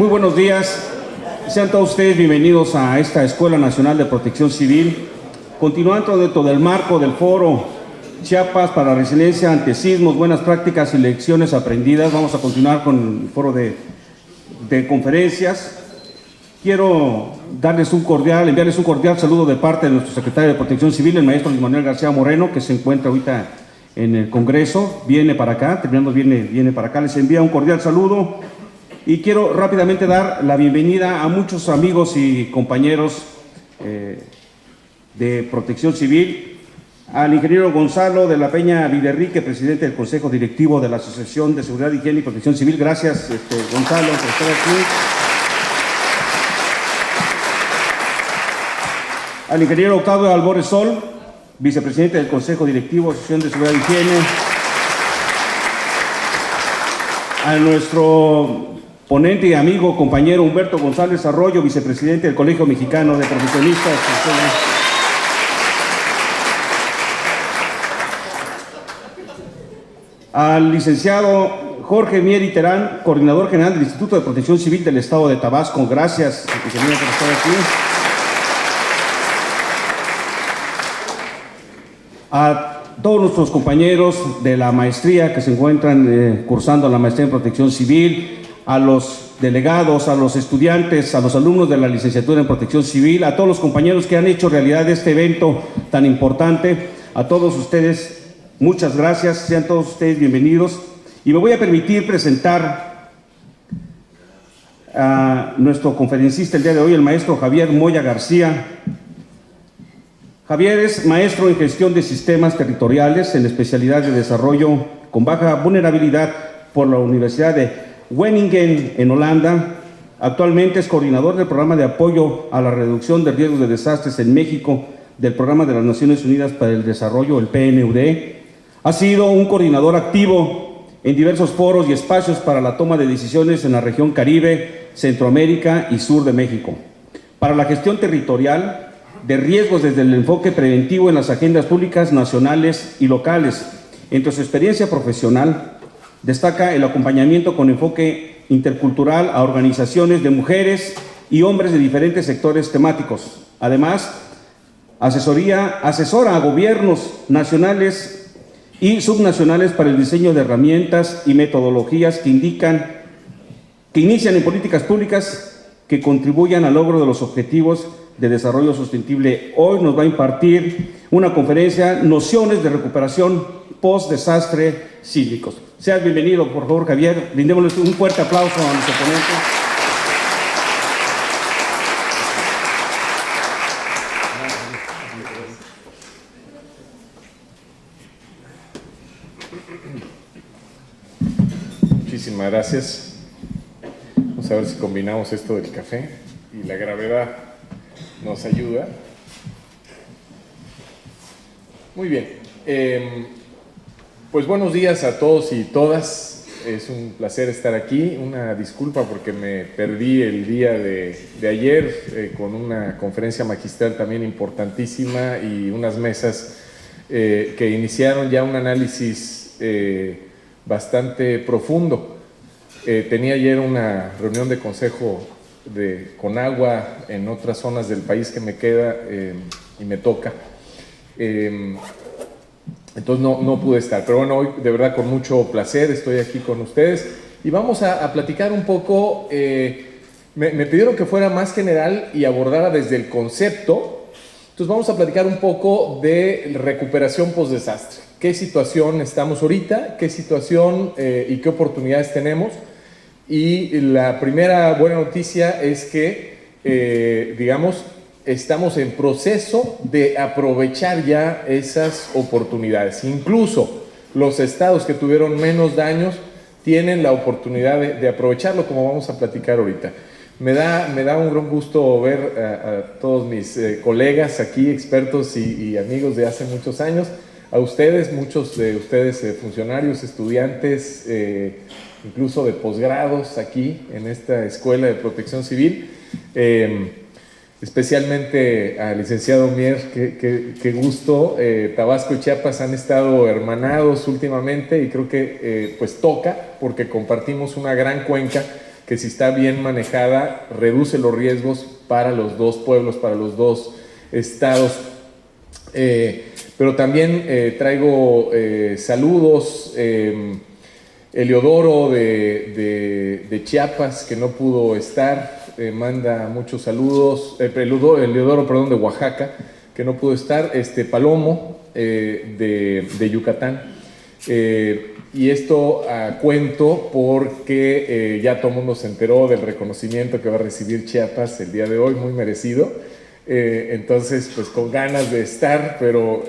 Muy buenos días. Sean todos ustedes bienvenidos a esta Escuela Nacional de Protección Civil. Continuando dentro del marco del foro Chiapas para Resiliencia ante Sismos, Buenas Prácticas y Lecciones Aprendidas, vamos a continuar con el foro de conferencias. Quiero enviarles un cordial saludo de parte de nuestro secretario de Protección Civil, el maestro Luis Manuel García Moreno, que se encuentra ahorita en el Congreso, viene para acá, terminando viene para acá, les envía un cordial saludo. Y quiero rápidamente dar la bienvenida a muchos amigos y compañeros de Protección Civil, al ingeniero Gonzalo de la Peña Viderrique, presidente del Consejo Directivo de la Asociación de Seguridad, Higiene y Protección Civil. Gracias, Gonzalo, por estar aquí. Al ingeniero Octavio Albores Sol, vicepresidente del Consejo Directivo de la Asociación de Seguridad y Higiene. A nuestro ponente y amigo, compañero Humberto González Arroyo, vicepresidente del Colegio Mexicano de Profesionistas. Al licenciado Jorge Mier Terán, coordinador general del Instituto de Protección Civil del Estado de Tabasco. Gracias, ingeniero, por estar aquí. A todos nuestros compañeros de la maestría que se encuentran cursando la maestría en Protección Civil, a los delegados, a los estudiantes, a los alumnos de la licenciatura en Protección Civil, a todos los compañeros que han hecho realidad este evento tan importante, a todos ustedes, muchas gracias, sean todos ustedes bienvenidos. Y me voy a permitir presentar a nuestro conferencista el día de hoy, el maestro Javier Moya García. Javier es maestro en gestión de sistemas territoriales en especialidad de desarrollo con baja vulnerabilidad por la Universidad de Wageningen en Holanda. Actualmente es coordinador del programa de apoyo a la reducción de riesgos de desastres en México del Programa de las Naciones Unidas para el Desarrollo, el PNUD. Ha sido un coordinador activo en diversos foros y espacios para la toma de decisiones en la región Caribe, Centroamérica y Sur de México, para la gestión territorial de riesgos desde el enfoque preventivo en las agendas públicas nacionales y locales. Entre su experiencia profesional destaca el acompañamiento con enfoque intercultural a organizaciones de mujeres y hombres de diferentes sectores temáticos. Además, asesora a gobiernos nacionales y subnacionales para el diseño de herramientas y metodologías que inician en políticas públicas que contribuyan al logro de los objetivos de desarrollo sostenible. Hoy nos va a impartir una conferencia, Nociones de Recuperación Post-Desastre Sísmicos. Seas bienvenido, por favor, Javier. Brindémosle un fuerte aplauso a nuestro ponente. Muchísimas gracias. Vamos a ver si combinamos esto del café y la gravedad nos ayuda. Muy bien. Pues buenos días a todos y todas. Es un placer estar aquí. Una disculpa porque me perdí el día de ayer con una conferencia magistral también importantísima y unas mesas que iniciaron ya un análisis bastante profundo. Tenía ayer una reunión de consejo con agua en otras zonas del país que me queda y me toca. Entonces no pude estar, pero bueno, hoy de verdad con mucho placer estoy aquí con ustedes y vamos a platicar un poco. Me pidieron que fuera más general y abordara desde el concepto. Entonces vamos a platicar un poco de recuperación post-desastre. ¿Qué situación estamos ahorita? ¿Qué situación y qué oportunidades tenemos? Y la primera buena noticia es que, digamos, estamos en proceso de aprovechar ya esas oportunidades. Incluso los estados que tuvieron menos daños tienen la oportunidad de aprovecharlo, como vamos a platicar ahorita. Me da un gran gusto ver a todos mis colegas aquí, expertos y amigos de hace muchos años, a ustedes, muchos de ustedes funcionarios, estudiantes, incluso de posgrados aquí en esta Escuela de Protección Civil. Especialmente al licenciado Mier, qué gusto. Tabasco y Chiapas han estado hermanados últimamente y creo que pues toca, porque compartimos una gran cuenca que si está bien manejada, reduce los riesgos para los dos pueblos, para los dos estados. Pero también traigo saludos. Eliodoro de Chiapas, que no pudo estar, manda muchos saludos. Eliodoro, perdón, de Oaxaca, que no pudo estar. Palomo, de Yucatán. Y esto a cuento porque ya todo el mundo se enteró del reconocimiento que va a recibir Chiapas el día de hoy, muy merecido. Entonces, pues con ganas de estar, pero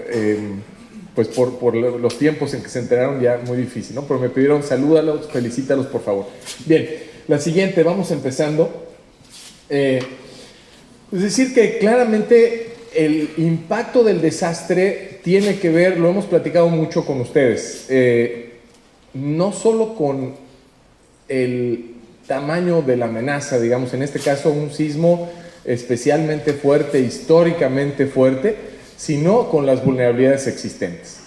pues por los tiempos en que se enteraron ya muy difícil, ¿no? Pero me pidieron salúdalos, felicítalos por favor. Bien, la siguiente, vamos empezando. Es decir que claramente el impacto del desastre tiene que ver, lo hemos platicado mucho con ustedes, no solo con el tamaño de la amenaza, digamos, en este caso un sismo especialmente fuerte, históricamente fuerte, sino con las vulnerabilidades existentes.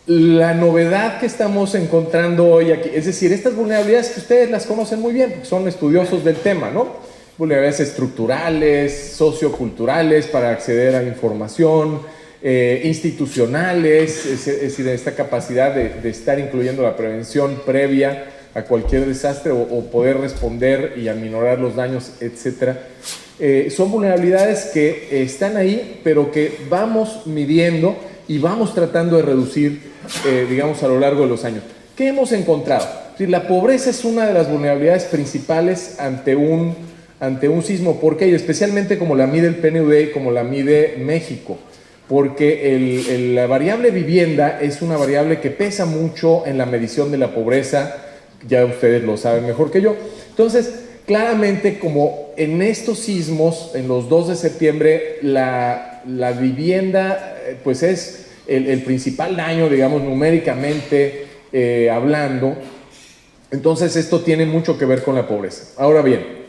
La novedad que estamos encontrando hoy aquí, es decir, estas vulnerabilidades que ustedes las conocen muy bien, porque son estudiosos del tema, ¿no? Vulnerabilidades estructurales, socioculturales para acceder a información, institucionales, es decir, esta capacidad de estar incluyendo la prevención previa a cualquier desastre o poder responder y aminorar los daños, etc. Son vulnerabilidades que están ahí, pero que vamos midiendo y vamos tratando de reducir, digamos, a lo largo de los años. ¿Qué hemos encontrado? Es decir, la pobreza es una de las vulnerabilidades principales ante un sismo. ¿Por qué? Y especialmente como la mide el PNUD y como la mide México. Porque la variable vivienda es una variable que pesa mucho en la medición de la pobreza. Ya ustedes lo saben mejor que yo. Entonces, claramente, como en estos sismos, en los 2 de septiembre, la vivienda pues es el principal daño, digamos, numéricamente hablando. Entonces, esto tiene mucho que ver con la pobreza. Ahora bien,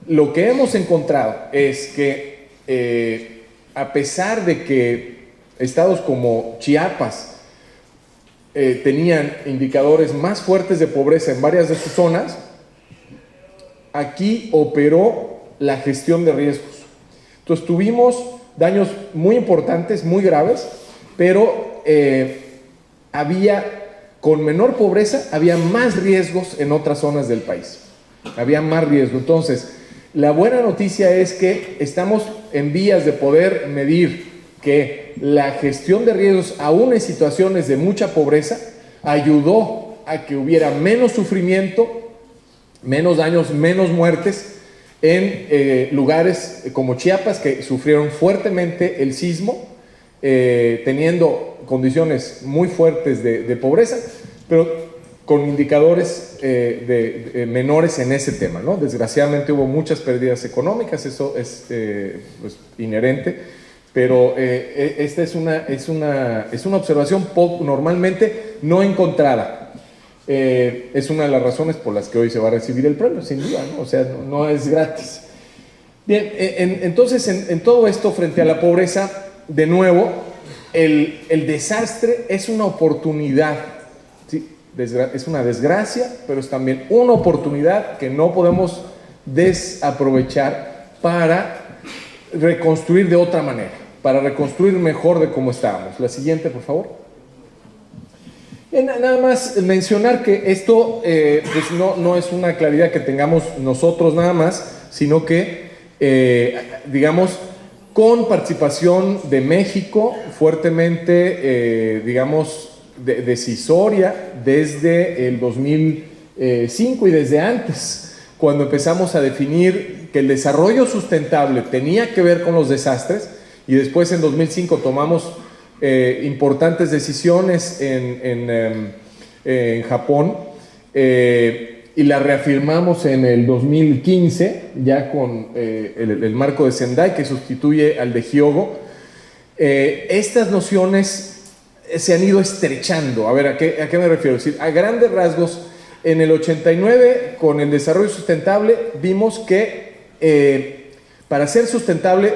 lo que hemos encontrado es que a pesar de que estados como Chiapas tenían indicadores más fuertes de pobreza en varias de sus zonas, aquí operó la gestión de riesgos. Entonces tuvimos daños muy importantes, muy graves, pero con menor pobreza, había más riesgos en otras zonas del país. Había más riesgo. Entonces, la buena noticia es que estamos en vías de poder medir que la gestión de riesgos, aún en situaciones de mucha pobreza, ayudó a que hubiera menos sufrimiento, menos daños, menos muertes en lugares como Chiapas, que sufrieron fuertemente el sismo, teniendo condiciones muy fuertes de pobreza, pero con indicadores menores en ese tema, ¿no? Desgraciadamente hubo muchas pérdidas económicas, eso es pues, inherente. Pero esta es una observación normalmente no encontrada. Es una de las razones por las que hoy se va a recibir el premio, sin duda, ¿no? O sea, no es gratis. Bien, entonces en todo esto frente a la pobreza, de nuevo, el desastre es una oportunidad, ¿sí? Es una desgracia, pero es también una oportunidad que no podemos desaprovechar para reconstruir de otra manera, para reconstruir mejor de cómo estábamos. La siguiente, por favor. Nada más mencionar que esto pues no es una claridad que tengamos nosotros nada más, sino que, digamos, con participación de México fuertemente, digamos, decisoria desde el 2005 y desde antes, cuando empezamos a definir que el desarrollo sustentable tenía que ver con los desastres. Y después en 2005 tomamos importantes decisiones en Japón y la reafirmamos en el 2015 ya con el marco de Sendai, que sustituye al de Hyogo. Estas nociones se han ido estrechando. A ver, ¿a qué me refiero? Es decir, a grandes rasgos, en el 89 con el desarrollo sustentable vimos que para ser sustentable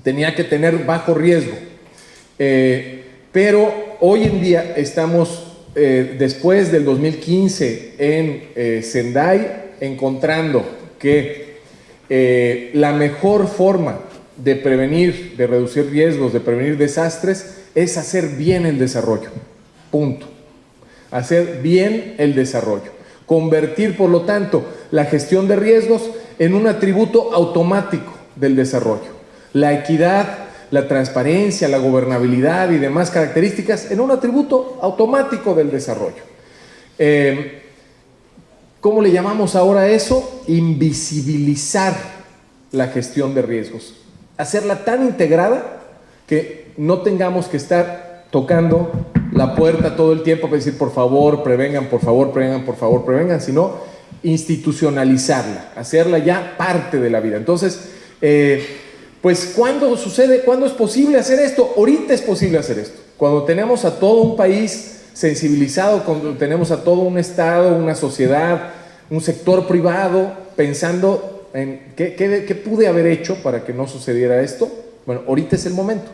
tenía que tener bajo riesgo, pero hoy en día estamos después del 2015 en Sendai, encontrando que la mejor forma de prevenir, de reducir riesgos, de prevenir desastres, es hacer bien el desarrollo. Punto. Hacer bien el desarrollo. Convertir, por lo tanto, la gestión de riesgos en un atributo automático del desarrollo. La equidad, la transparencia, la gobernabilidad y demás características en un atributo automático del desarrollo. ¿Cómo le llamamos ahora a eso? Invisibilizar la gestión de riesgos. Hacerla tan integrada que no tengamos que estar tocando la puerta todo el tiempo para decir, por favor, prevengan, por favor, prevengan, por favor, prevengan, sino institucionalizarla, hacerla ya parte de la vida. Entonces, pues, ¿cuándo sucede? ¿Cuándo es posible hacer esto? Ahorita es posible hacer esto. Cuando tenemos a todo un país sensibilizado, cuando tenemos a todo un Estado, una sociedad, un sector privado, pensando en qué pude haber hecho para que no sucediera esto. Bueno, ahorita es el momento.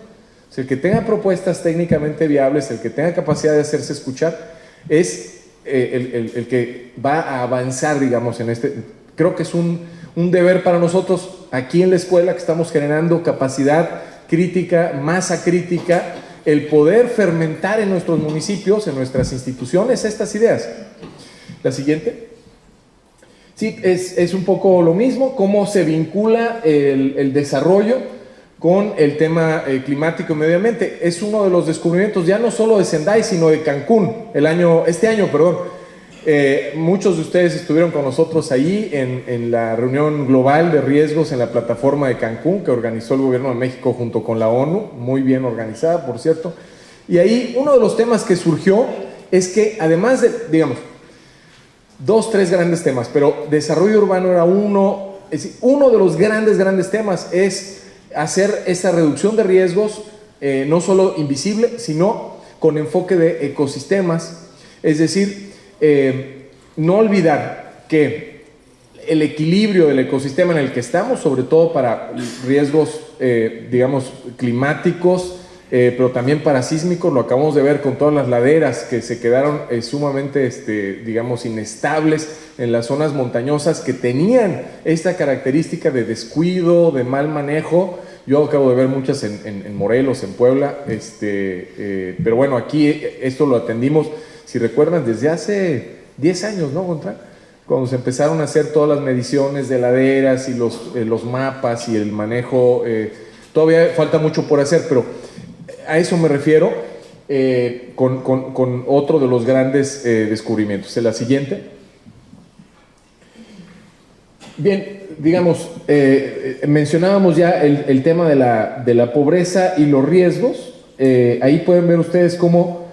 O sea, el que tenga propuestas técnicamente viables, el que tenga capacidad de hacerse escuchar, es el que va a avanzar, digamos, en este. Creo que es un deber para nosotros aquí en la escuela, que estamos generando capacidad crítica, masa crítica, el poder fermentar en nuestros municipios, en nuestras instituciones, estas ideas. La siguiente. Sí, es un poco lo mismo, cómo se vincula el desarrollo con el tema climático y medio ambiente. Es uno de los descubrimientos ya no solo de Sendai, sino de Cancún, este año. Muchos de ustedes estuvieron con nosotros ahí en la reunión global de riesgos en la plataforma de Cancún, que organizó el gobierno de México junto con la ONU, muy bien organizada, por cierto. Y ahí uno de los temas que surgió es que, además de, digamos, 2, 3 grandes temas, pero desarrollo urbano era uno. Es decir, uno de los grandes temas es hacer esta reducción de riesgos, no solo invisible, sino con enfoque de ecosistemas. Es decir, no olvidar que el equilibrio del ecosistema en el que estamos, sobre todo para riesgos, digamos, climáticos, pero también para sísmicos, lo acabamos de ver con todas las laderas que se quedaron sumamente, digamos, inestables en las zonas montañosas que tenían esta característica de descuido, de mal manejo. Yo acabo de ver muchas en Morelos, en Puebla, pero bueno, aquí esto lo atendimos, si recuerdan, desde hace 10 años, ¿no, Gontra? Cuando se empezaron a hacer todas las mediciones de laderas y los mapas y el manejo. Todavía falta mucho por hacer, pero a eso me refiero con otro de los grandes descubrimientos. En la siguiente. Bien, digamos, mencionábamos ya el tema de la pobreza y los riesgos. Ahí pueden ver ustedes cómo,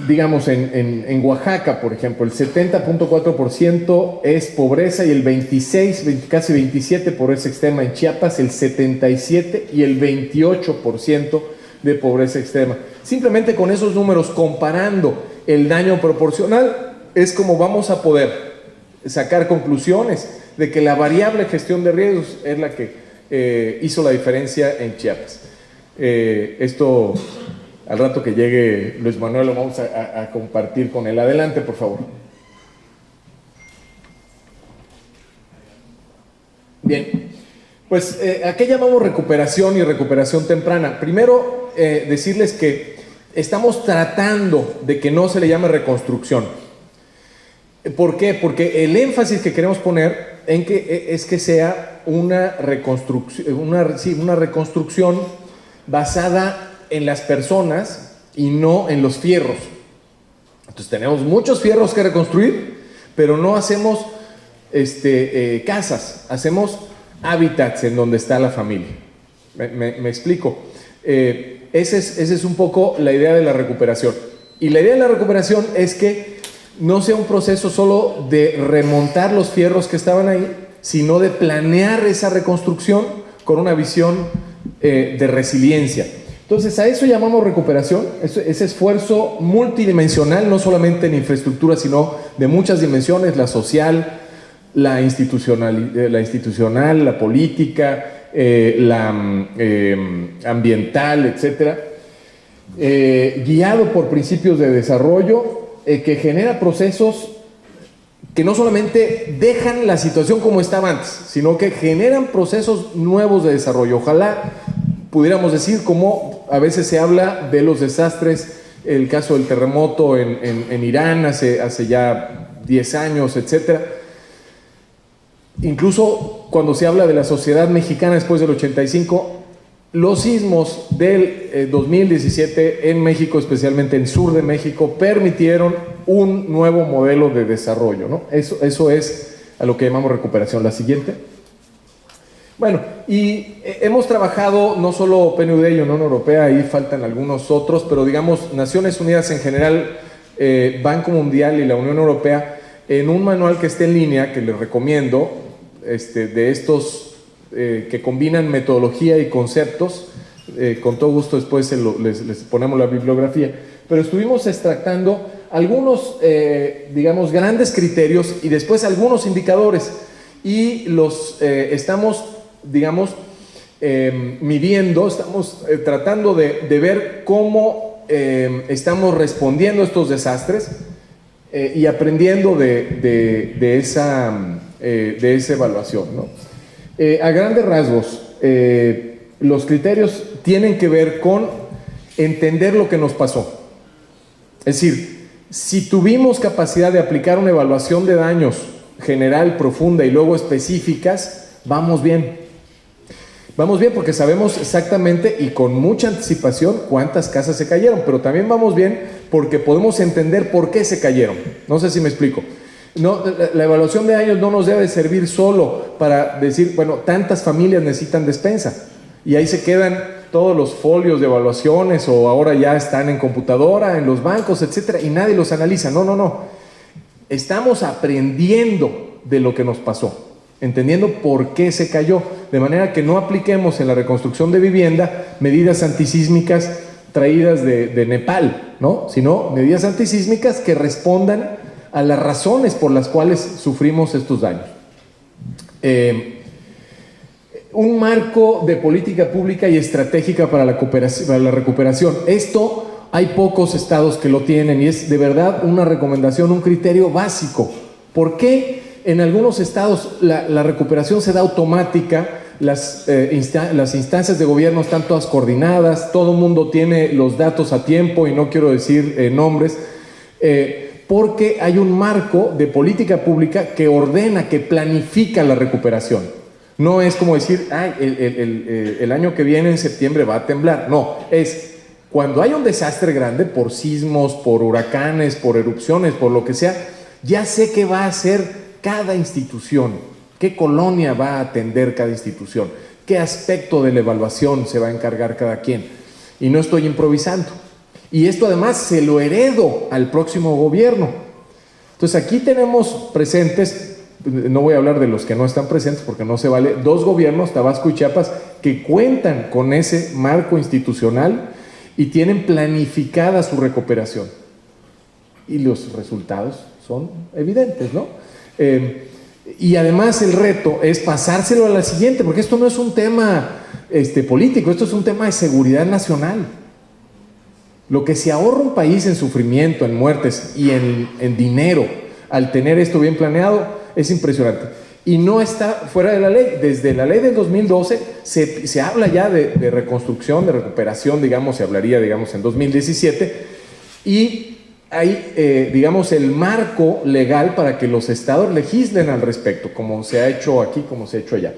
digamos, en Oaxaca, por ejemplo, el 70.4% es pobreza y el 26, casi 27% pobreza extrema. En Chiapas, el 77% y el 28% de pobreza extrema. Simplemente con esos números, comparando el daño proporcional, es como vamos a poder sacar conclusiones de que la variable gestión de riesgos es la que hizo la diferencia en Chiapas. Esto, al rato que llegue Luis Manuel, lo vamos a compartir con él. Adelante, por favor. Bien, pues ¿a qué llamamos recuperación y recuperación temprana? Primero, decirles que estamos tratando de que no se le llame reconstrucción. ¿Por qué? Porque el énfasis que queremos poner es que sea una reconstrucción basada en las personas y no en los fierros. Entonces tenemos muchos fierros que reconstruir, pero no hacemos casas, hacemos hábitats en donde está la familia. ¿Me explico? Esa es un poco la idea de la recuperación. Y la idea de la recuperación es que no sea un proceso solo de remontar los fierros que estaban ahí, sino de planear esa reconstrucción con una visión de resiliencia. Entonces, a eso llamamos recuperación, ese esfuerzo multidimensional, no solamente en infraestructura, sino de muchas dimensiones: la social, la institucional, la política, la ambiental, etcétera. guiado por principios de desarrollo, que genera procesos que no solamente dejan la situación como estaba antes, sino que generan procesos nuevos de desarrollo. Ojalá pudiéramos decir, como a veces se habla de los desastres, el caso del terremoto en Irán hace ya 10 años, etcétera. Incluso cuando se habla de la sociedad mexicana después del 85, los sismos del 2017 en México, especialmente en el sur de México, permitieron un nuevo modelo de desarrollo, ¿no? Eso es a lo que llamamos recuperación. La siguiente. Bueno, y hemos trabajado no solo PNUD y Unión Europea, ahí faltan algunos otros, pero digamos Naciones Unidas en general, Banco Mundial y la Unión Europea, en un manual que está en línea, que les recomiendo, de estos que combinan metodología y conceptos, con todo gusto después les ponemos la bibliografía, pero estuvimos extractando algunos, digamos, grandes criterios y después algunos indicadores, y los estamos, digamos, midiendo, estamos tratando de ver cómo estamos respondiendo a estos desastres y aprendiendo de esa evaluación, ¿no? A grandes rasgos, los criterios tienen que ver con entender lo que nos pasó. Es decir, si tuvimos capacidad de aplicar una evaluación de daños general, profunda y luego específicas, vamos bien. Vamos bien porque sabemos exactamente y con mucha anticipación cuántas casas se cayeron, pero también vamos bien porque podemos entender por qué se cayeron. No sé si me explico. No, la evaluación de daños no nos debe servir solo para decir, bueno, tantas familias necesitan despensa y ahí se quedan todos los folios de evaluaciones o ahora ya están en computadora, en los bancos, etcétera, y nadie los analiza. No. Estamos aprendiendo de lo que nos pasó, entendiendo por qué se cayó, de manera que no apliquemos en la reconstrucción de vivienda medidas antisísmicas traídas de Nepal, ¿no? Sino medidas antisísmicas que respondan a las razones por las cuales sufrimos estos daños. Un marco de política pública y estratégica para la recuperación. Esto hay pocos estados que lo tienen y es de verdad una recomendación, un criterio básico. ¿Por qué en algunos estados la recuperación se da automática? Las instancias de gobierno están todas coordinadas, todo el mundo tiene los datos a tiempo y no quiero decir nombres, porque hay un marco de política pública que ordena, que planifica la recuperación. No es como decir, el año que viene en septiembre va a temblar. No, es cuando hay un desastre grande por sismos, por huracanes, por erupciones, por lo que sea, ya sé qué va a hacer cada institución, qué colonia va a atender cada institución, qué aspecto de la evaluación se va a encargar cada quien. Y no estoy improvisando. Y esto además se lo heredo al próximo gobierno. Entonces aquí tenemos presentes, no voy a hablar de los que no están presentes porque no se vale, 2 gobiernos, Tabasco y Chiapas, que cuentan con ese marco institucional y tienen planificada su recuperación. Y los resultados son evidentes, ¿no? Y además el reto es pasárselo a la siguiente, porque esto no es un tema político, esto es un tema de seguridad nacional. Lo que se ahorra un país en sufrimiento, en muertes y en dinero al tener esto bien planeado es impresionante. Y no está fuera de la ley. Desde la ley del 2012 se habla ya de reconstrucción, de recuperación, digamos, se hablaría, digamos, en 2017. Y hay, digamos, el marco legal para que los estados legislen al respecto, como se ha hecho aquí, como se ha hecho allá.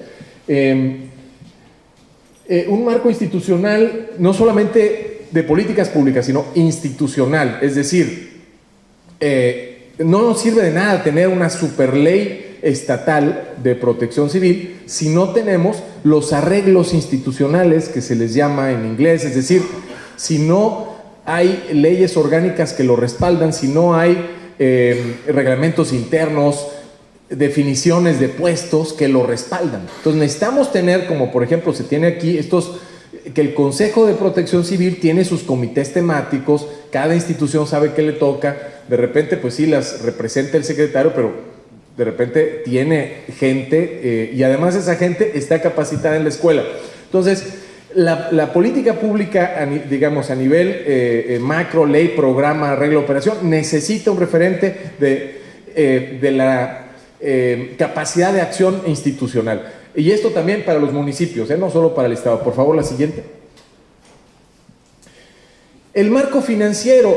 Un marco institucional no solamente de políticas públicas, sino institucional. Es decir, no nos sirve de nada tener una superley estatal de protección civil si no tenemos los arreglos institucionales que se les llama en inglés, es decir, si no hay leyes orgánicas que lo respaldan, si no hay reglamentos internos, definiciones de puestos que lo respaldan. Entonces necesitamos tener, como por ejemplo se tiene aquí, que el Consejo de Protección Civil tiene sus comités temáticos, cada institución sabe qué le toca, de repente pues sí las representa el secretario, pero de repente tiene gente y además esa gente está capacitada en la escuela. Entonces, La política pública, digamos, a nivel macro, ley, programa, regla, operación, necesita un referente de la capacidad de acción institucional. Y esto también para los municipios, no solo para el Estado. Por favor, la siguiente. El marco financiero,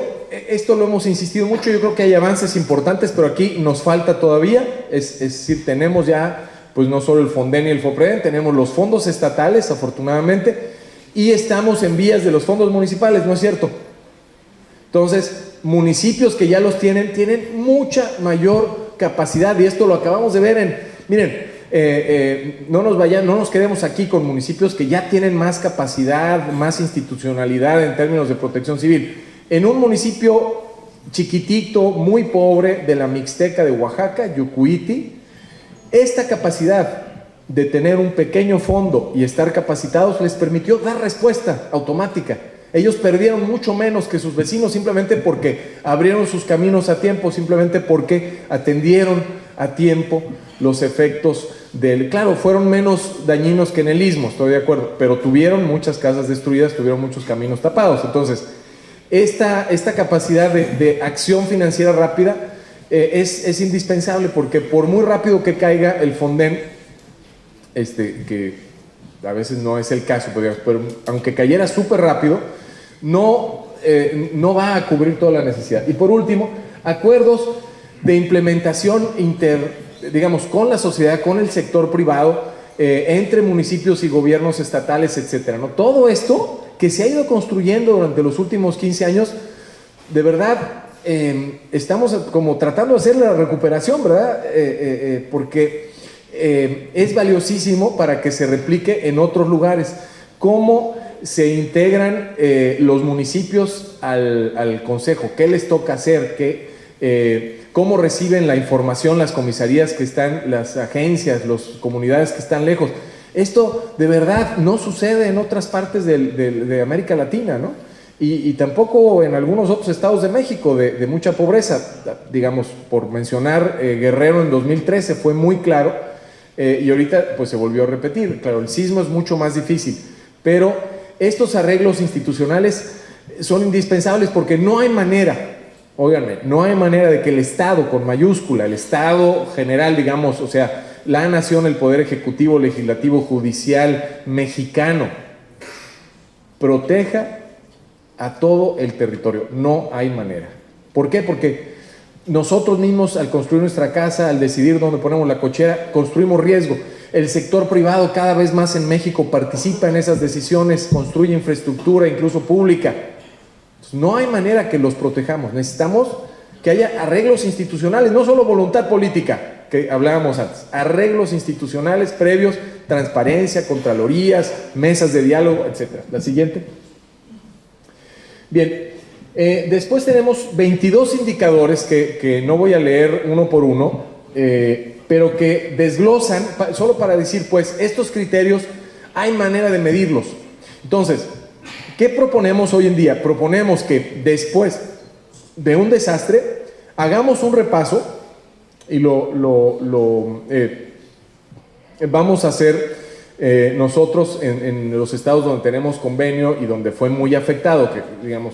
esto lo hemos insistido mucho, yo creo que hay avances importantes, pero aquí nos falta todavía, es decir, tenemos ya pues no solo el Fonden y el Fopreden, tenemos los fondos estatales, afortunadamente, y estamos en vías de los fondos municipales, ¿no es cierto? Entonces, municipios que ya los tienen mucha mayor capacidad, y esto lo acabamos de ver miren, no nos quedemos aquí con municipios que ya tienen más capacidad, más institucionalidad en términos de protección civil. En un municipio chiquitito, muy pobre, de la Mixteca de Oaxaca, Yucuiti, esta capacidad de tener un pequeño fondo y estar capacitados les permitió dar respuesta automática. Ellos perdieron mucho menos que sus vecinos simplemente porque abrieron sus caminos a tiempo, simplemente porque atendieron a tiempo los efectos claro, fueron menos dañinos que en el Istmo, estoy de acuerdo, pero tuvieron muchas casas destruidas, tuvieron muchos caminos tapados. Entonces, esta capacidad de acción financiera rápida es indispensable, porque por muy rápido que caiga el Fonden, que a veces no es el caso, pero aunque cayera súper rápido, no va a cubrir toda la necesidad. Y por último, acuerdos de implementación digamos, con la sociedad, con el sector privado, entre municipios y gobiernos estatales, etcétera, ¿no? Todo esto que se ha ido construyendo durante los últimos 15 años, de verdad, estamos como tratando de hacer la recuperación, ¿verdad? Porque es valiosísimo para que se replique en otros lugares. ¿Cómo se integran los municipios al consejo? ¿Qué les toca hacer? ¿Cómo reciben la información las comisarías que están, las agencias, las comunidades que están lejos? Esto de verdad no sucede en otras partes de América Latina, ¿no? Y tampoco en algunos otros estados de México de mucha pobreza. Digamos, por mencionar, Guerrero en 2013 fue muy claro, y ahorita pues se volvió a repetir. Claro, el sismo es mucho más difícil, pero estos arreglos institucionales son indispensables, porque no hay manera, óiganme, no hay manera de que el Estado, con mayúscula, el Estado general, digamos, o sea, la nación, el poder ejecutivo, legislativo, judicial mexicano, proteja a todo el territorio. No hay manera. ¿Por qué? Porque nosotros mismos, al construir nuestra casa, al decidir dónde ponemos la cochera, construimos riesgo. El sector privado cada vez más en México participa en esas decisiones, construye infraestructura, incluso pública. No hay manera que los protejamos. Necesitamos que haya arreglos institucionales, no solo voluntad política, que hablábamos antes, arreglos institucionales previos, transparencia, contralorías, mesas de diálogo, etc. La siguiente. Bien, después tenemos 22 indicadores que no voy a leer uno por uno, pero que desglosan, solo para decir, pues, estos criterios hay manera de medirlos. Entonces, ¿qué proponemos hoy en día? Proponemos que después de un desastre hagamos un repaso, y vamos a hacer nosotros en los estados donde tenemos convenio y donde fue muy afectado, que digamos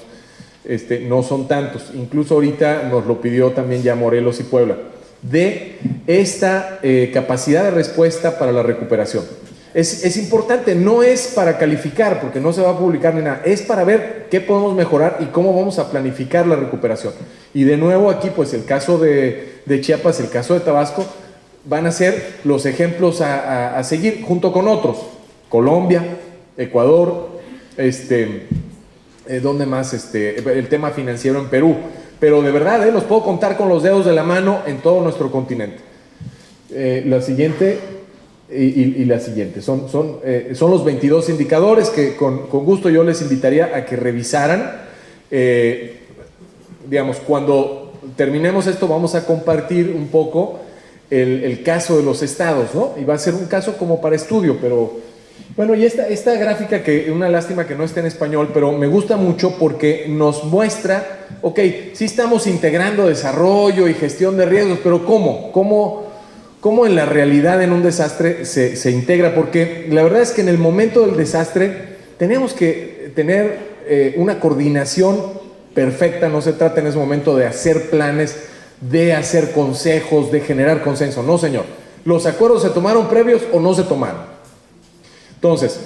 no son tantos, incluso ahorita nos lo pidió también ya Morelos y Puebla, de esta capacidad de respuesta para la recuperación. Es importante, no es para calificar, porque no se va a publicar ni nada, es para ver qué podemos mejorar y cómo vamos a planificar la recuperación. Y de nuevo aquí, pues el caso de Chiapas, el caso de Tabasco, van a ser los ejemplos a seguir junto con otros. Colombia, Ecuador, ¿dónde más? El tema financiero en Perú. Pero de verdad, los puedo contar con los dedos de la mano en todo nuestro continente. La siguiente... Y la siguiente, son los 22 indicadores que con gusto yo les invitaría a que revisaran. Digamos, cuando terminemos esto vamos a compartir un poco el caso de los estados, ¿no? Y va a ser un caso como para estudio, pero bueno, y esta gráfica, que una lástima que no esté en español, pero me gusta mucho porque nos muestra, ok, sí estamos integrando desarrollo y gestión de riesgos, pero ¿Cómo en la realidad en un desastre se integra? Porque la verdad es que en el momento del desastre tenemos que tener una coordinación perfecta. No se trata en ese momento de hacer planes, de hacer consejos, de generar consenso. No, señor. ¿Los acuerdos se tomaron previos o no se tomaron? Entonces,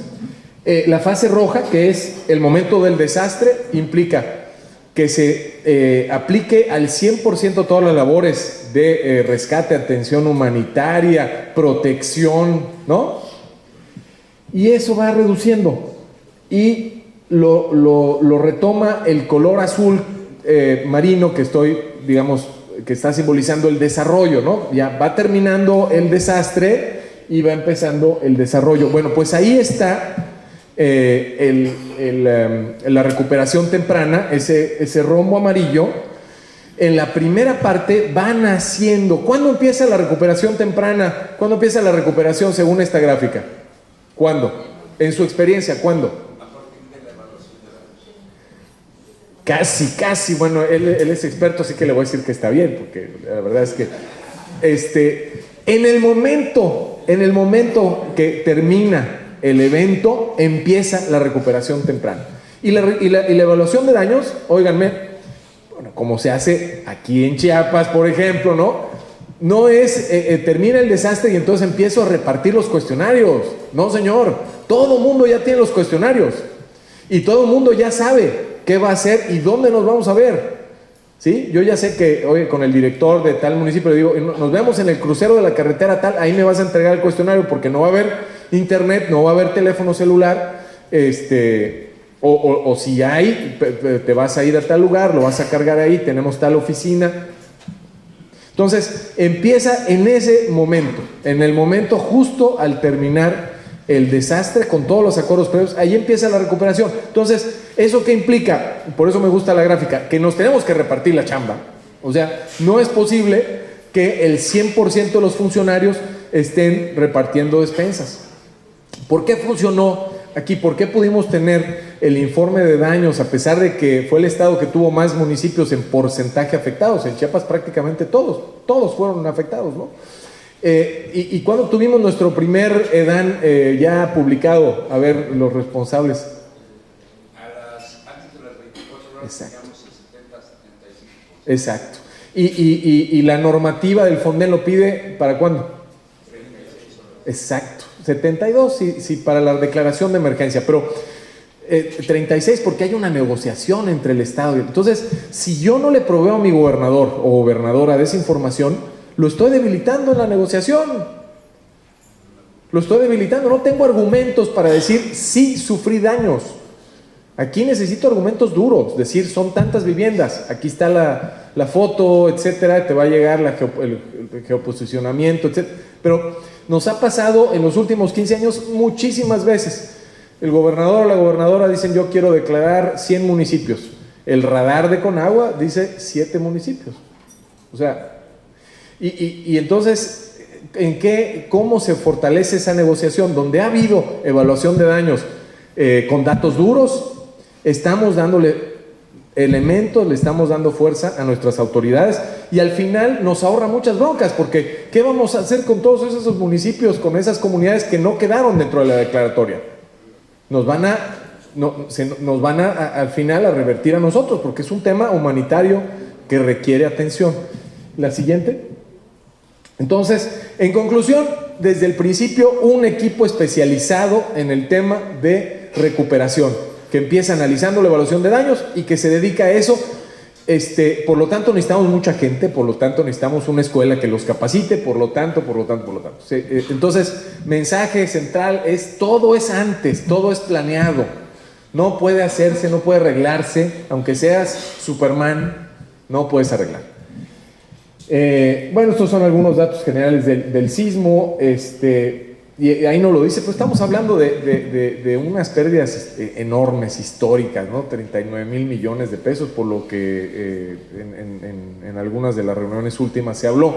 la fase roja, que es el momento del desastre, implica que se aplique al 100% todas las labores de rescate, atención humanitaria, protección, ¿no? Y eso va reduciendo y lo retoma el color azul marino que que está simbolizando el desarrollo, ¿no? Ya va terminando el desastre y va empezando el desarrollo. Bueno, pues ahí está la recuperación temprana, ese rombo amarillo. En la primera parte van naciendo. ¿Cuándo empieza la recuperación temprana? ¿Cuándo empieza la recuperación según esta gráfica? ¿Cuándo? En su experiencia, ¿cuándo? Casi, bueno, él es experto, así que le voy a decir que está bien, porque la verdad es que en el momento que termina el evento, empieza la recuperación temprana. Y la evaluación de daños, óiganme, bueno, como se hace aquí en Chiapas, por ejemplo, no es termina el desastre y entonces empiezo a repartir los cuestionarios. No, señor, todo el mundo ya tiene los cuestionarios y todo el mundo ya sabe qué va a hacer y dónde nos vamos a ver. ¿Sí? Yo ya sé que, oye, con el director de tal municipio le digo, nos vemos en el crucero de la carretera tal, ahí me vas a entregar el cuestionario porque no va a haber internet, no va a haber teléfono celular, o si hay, te vas a ir a tal lugar, lo vas a cargar ahí, tenemos tal oficina. Entonces, empieza en ese momento, en el momento justo al terminar el desastre con todos los acuerdos previos, ahí empieza la recuperación. Entonces, ¿eso qué implica? Por eso me gusta la gráfica, que nos tenemos que repartir la chamba. O sea, no es posible que el 100% de los funcionarios estén repartiendo despensas. ¿Por qué funcionó aquí? ¿Por qué pudimos tener el informe de daños a pesar de que fue el estado que tuvo más municipios en porcentaje afectados? En Chiapas prácticamente todos fueron afectados, ¿no? ¿Y cuándo tuvimos nuestro primer EDAN ya publicado? A ver, los responsables. Antes de las 24 horas. Exacto. 70, 75%. Exacto. Y la normativa del Fonden lo pide ¿para cuándo? 36 horas. Exacto. 72 sí, para la declaración de emergencia, pero 36 porque hay una negociación entre el Estado. Entonces, si yo no le proveo a mi gobernador o gobernadora de esa información, lo estoy debilitando en la negociación. Lo estoy debilitando. No tengo argumentos para decir sí sufrí daños. Aquí necesito argumentos duros. Decir son tantas viviendas. Aquí está la foto, etcétera. Te va a llegar el geoposicionamiento, etcétera. Pero nos ha pasado en los últimos 15 años muchísimas veces. El gobernador o la gobernadora dicen yo quiero declarar 100 municipios. El radar de Conagua dice 7 municipios. O sea, y entonces, ¿cómo se fortalece esa negociación? Donde ha habido evaluación de daños con datos duros, estamos dándole elementos, le estamos dando fuerza a nuestras autoridades y al final nos ahorra muchas broncas, porque ¿qué vamos a hacer con todos esos municipios, con esas comunidades que no quedaron dentro de la declaratoria? Nos van a al final a revertir a nosotros, porque es un tema humanitario que requiere atención. La siguiente. Entonces, en conclusión, desde el principio, un equipo especializado en el tema de recuperación, que empieza analizando la evaluación de daños y que se dedica a eso. Por lo tanto, necesitamos mucha gente, por lo tanto, necesitamos una escuela que los capacite, por lo tanto. Entonces, mensaje central es: todo es antes, todo es planeado. No puede hacerse, no puede arreglarse, aunque seas Superman, no puedes arreglar. Bueno, estos son algunos datos generales del sismo, y ahí no lo dice, pero estamos hablando de unas pérdidas enormes, históricas, ¿no? 39,000 millones de pesos, por lo que en algunas de las reuniones últimas se habló.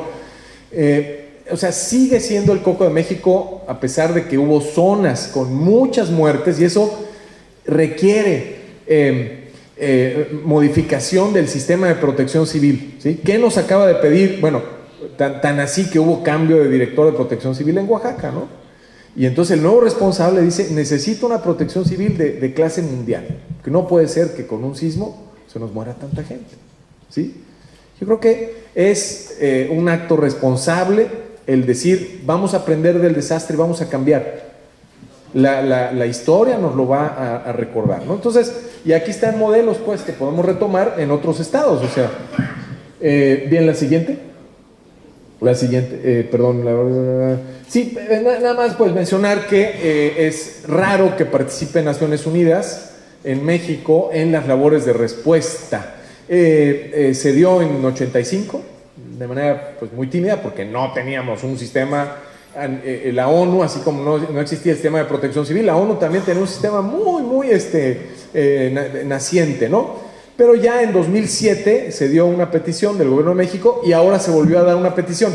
O sea, sigue siendo el coco de México, a pesar de que hubo zonas con muchas muertes, y eso requiere modificación del sistema de protección civil, ¿sí? ¿Qué nos acaba de pedir? Bueno, tan así que hubo cambio de director de protección civil en Oaxaca, ¿no? Y entonces el nuevo responsable dice, necesito una protección civil de clase mundial, que no puede ser que con un sismo se nos muera tanta gente, ¿sí? Yo creo que es un acto responsable el decir, vamos a aprender del desastre y vamos a cambiar. La historia nos lo va a recordar, ¿no? Entonces, y aquí están modelos, pues, que podemos retomar en otros estados, o sea, bien, la siguiente, perdón, sí, nada más pues mencionar que es raro que participe Naciones Unidas en México en las labores de respuesta. Se dio en 85 de manera pues muy tímida porque no teníamos un sistema, la ONU, así como no existía el sistema de protección civil, la ONU también tenía un sistema muy naciente, ¿no? Pero ya en 2007 se dio una petición del gobierno de México y ahora se volvió a dar una petición.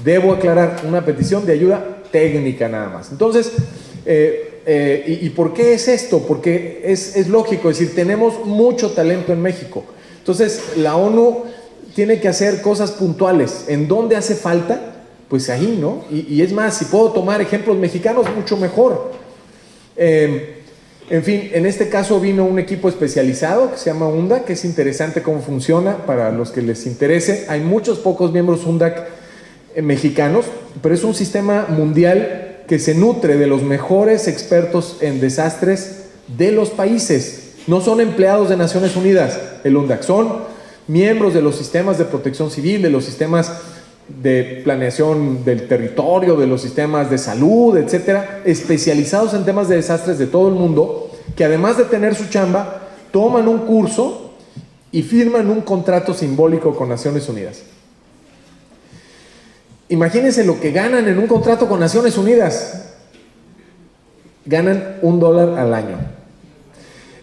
Debo aclarar, una petición de ayuda técnica nada más. Entonces, ¿y por qué es esto? Porque es lógico, es decir, tenemos mucho talento en México. Entonces, la ONU tiene que hacer cosas puntuales. ¿En dónde hace falta? Pues ahí, ¿no? Y es más, si puedo tomar ejemplos mexicanos, mucho mejor. En fin, en este caso vino un equipo especializado que se llama UNDAC, que es interesante cómo funciona para los que les interese. Hay pocos miembros UNDAC mexicanos, pero es un sistema mundial que se nutre de los mejores expertos en desastres de los países. No son empleados de Naciones Unidas, el UNDAC, son miembros de los sistemas de protección civil, de los sistemas de planeación del territorio, de los sistemas de salud, etcétera, especializados en temas de desastres de todo el mundo, que además de tener su chamba, toman un curso y firman un contrato simbólico con Naciones Unidas. Imagínense lo que ganan en un contrato con Naciones Unidas. Ganan $1 al año.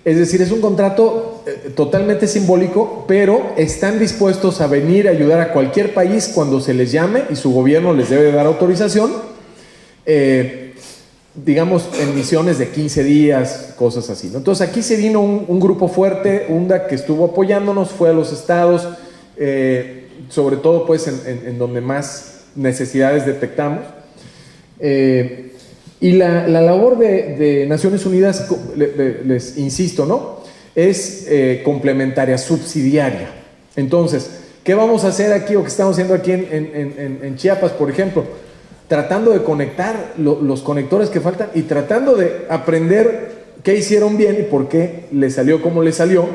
Es decir, es un contrato totalmente simbólico, pero están dispuestos a venir a ayudar a cualquier país cuando se les llame y su gobierno les debe dar autorización, digamos en misiones de 15 días, cosas así, ¿no? Entonces aquí se vino un grupo fuerte, UNDAC, que estuvo apoyándonos, fue a los estados, sobre todo pues en donde más necesidades detectamos. Y la labor de Naciones Unidas, les insisto, ¿no? Es complementaria, subsidiaria. Entonces, ¿qué vamos a hacer aquí o qué estamos haciendo aquí en Chiapas, por ejemplo? Tratando de conectar los conectores que faltan y tratando de aprender qué hicieron bien y por qué les salió como les salió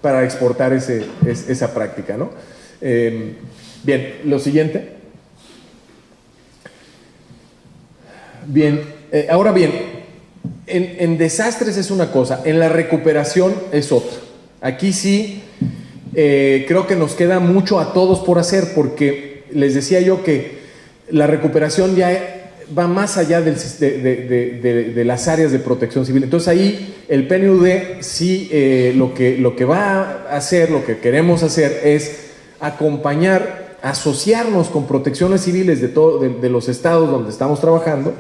para exportar esa práctica, ¿no? Bien, lo siguiente. Bien. Ahora bien, en desastres es una cosa, en la recuperación es otra. Aquí sí creo que nos queda mucho a todos por hacer, porque les decía yo que la recuperación ya va más allá de las áreas de protección civil. Entonces ahí el PNUD sí lo que va a hacer, lo que queremos hacer es acompañar, asociarnos con protecciones civiles de los estados donde estamos trabajando,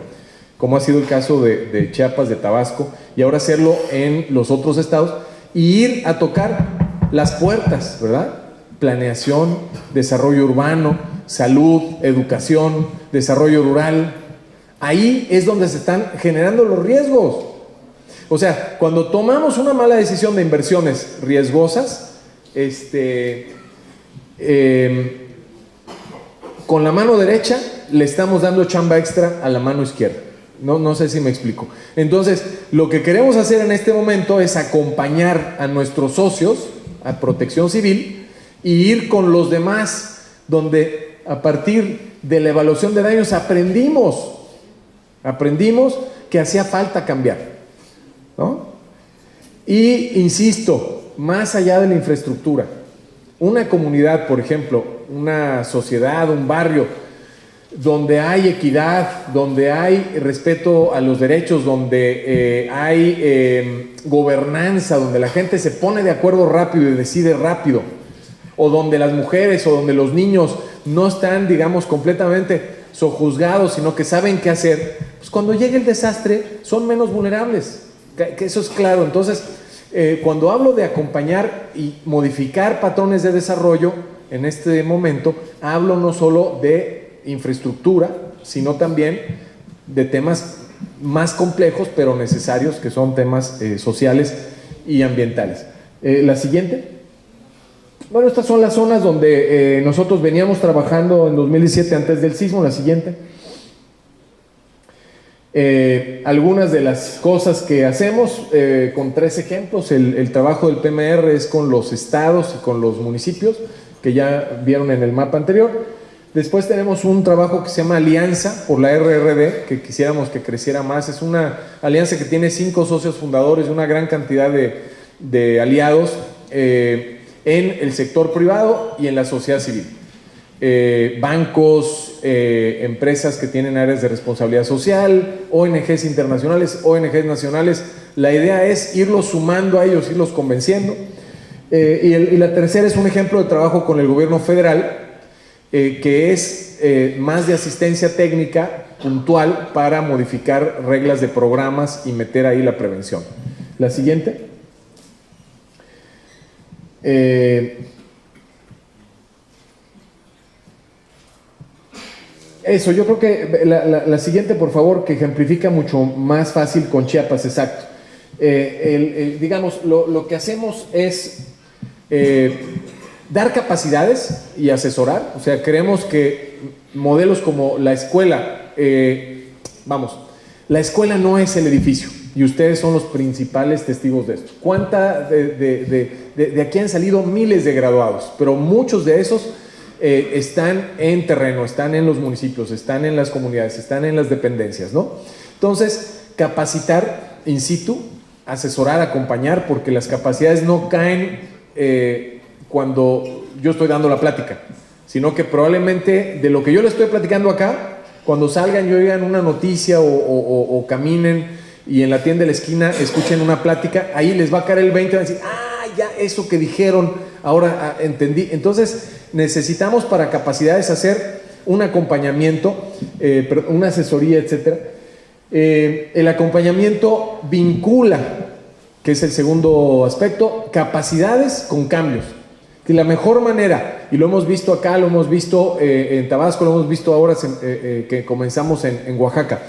como ha sido el caso de Chiapas, de Tabasco, y ahora hacerlo en los otros estados, y ir a tocar las puertas, ¿verdad? Planeación, desarrollo urbano, salud, educación, desarrollo rural. Ahí es donde se están generando los riesgos. O sea, cuando tomamos una mala decisión de inversiones riesgosas, con la mano derecha le estamos dando chamba extra a la mano izquierda. No sé si me explico. Entonces, lo que queremos hacer en este momento es acompañar a nuestros socios, a Protección Civil, y ir con los demás, donde a partir de la evaluación de daños aprendimos que hacía falta cambiar, ¿no? Y insisto, más allá de la infraestructura, una comunidad, por ejemplo, una sociedad, un barrio, donde hay equidad, donde hay respeto a los derechos, donde hay gobernanza, donde la gente se pone de acuerdo rápido y decide rápido, o donde las mujeres o donde los niños no están, digamos, completamente sojuzgados, sino que saben qué hacer, pues cuando llegue el desastre son menos vulnerables, que eso es claro. Entonces, cuando hablo de acompañar y modificar patrones de desarrollo, en este momento hablo no solo de infraestructura, sino también de temas más complejos pero necesarios, que son temas sociales y ambientales. La siguiente. Bueno, estas son las zonas donde nosotros veníamos trabajando en 2017 antes del sismo. La siguiente. Algunas de las cosas que hacemos, con 3 ejemplos. El trabajo del PMR es con los estados y con los municipios, que ya vieron en el mapa anterior. Después tenemos un trabajo que se llama Alianza por la RRD, que quisiéramos que creciera más. Es una alianza que tiene 5 socios fundadores, una gran cantidad de aliados en el sector privado y en la sociedad civil. Bancos, empresas que tienen áreas de responsabilidad social, ONGs internacionales, ONGs nacionales. La idea es irlos sumando a ellos, irlos convenciendo. Y la tercera es un ejemplo de trabajo con el gobierno federal, que es más de asistencia técnica puntual para modificar reglas de programas y meter ahí la prevención. La siguiente. Eso, yo creo que la siguiente, por favor, que ejemplifica mucho más fácil con Chiapas, exacto. Digamos, lo que hacemos es dar capacidades y asesorar. O sea, creemos que modelos como la escuela, la escuela no es el edificio, y ustedes son los principales testigos de esto. De aquí han salido miles de graduados, pero muchos de esos están en terreno, están en los municipios, están en las comunidades, están en las dependencias, ¿no? Entonces, capacitar in situ, asesorar, acompañar, porque las capacidades no caen cuando yo estoy dando la plática, sino que probablemente de lo que yo les estoy platicando acá, cuando salgan y oigan una noticia o caminen y en la tienda de la esquina escuchen una plática, ahí les va a caer el 20 y van a decir, ya eso que dijeron, ahora entendí. Entonces necesitamos para capacidades hacer un acompañamiento, una asesoría, etcétera. El acompañamiento vincula, que es el segundo aspecto, capacidades con cambios. Que la mejor manera, y lo hemos visto acá, lo hemos visto en Tabasco, lo hemos visto ahora que comenzamos en Oaxaca,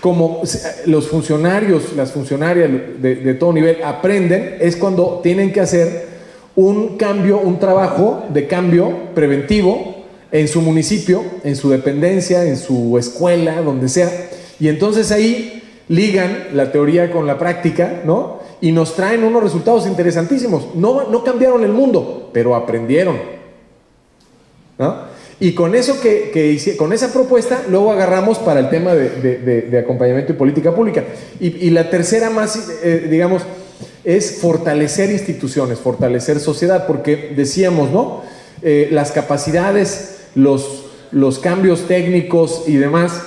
como los funcionarios, las funcionarias de todo nivel aprenden, es cuando tienen que hacer un cambio, un trabajo de cambio preventivo en su municipio, en su dependencia, en su escuela, donde sea, y entonces ahí ligan la teoría con la práctica, ¿no? Y nos traen unos resultados interesantísimos. No cambiaron el mundo, pero aprendieron, ¿no? Y con eso con esa propuesta, luego agarramos para el tema de acompañamiento y política pública. Y la tercera más, digamos, es fortalecer instituciones, fortalecer sociedad, porque decíamos, ¿no? Las capacidades, los cambios técnicos y demás,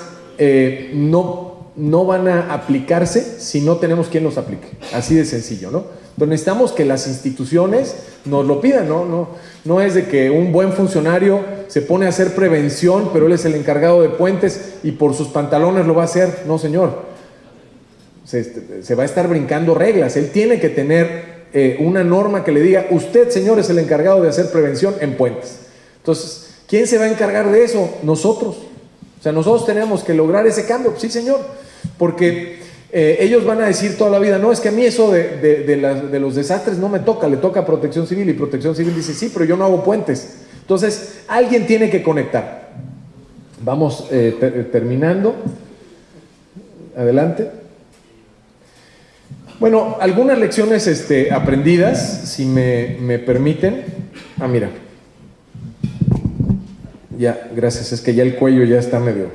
no van a aplicarse si no tenemos quien los aplique. Así de sencillo, ¿no? Entonces necesitamos que las instituciones nos lo pidan, ¿no? No es de que un buen funcionario se pone a hacer prevención, pero él es el encargado de puentes y por sus pantalones lo va a hacer. No, señor. Se va a estar brincando reglas. Él tiene que tener una norma que le diga, usted, señor, es el encargado de hacer prevención en puentes. Entonces, ¿quién se va a encargar de eso? Nosotros. O sea, nosotros tenemos que lograr ese cambio. Sí, señor. Porque ellos van a decir toda la vida, no, es que a mí eso de los desastres no me toca, le toca a Protección Civil, y Protección Civil dice, sí, pero yo no hago puentes. Entonces, alguien tiene que conectar. Vamos terminando. Adelante. Bueno, algunas lecciones aprendidas, si me permiten. Mira. Ya, gracias, es que ya el cuello ya está medio...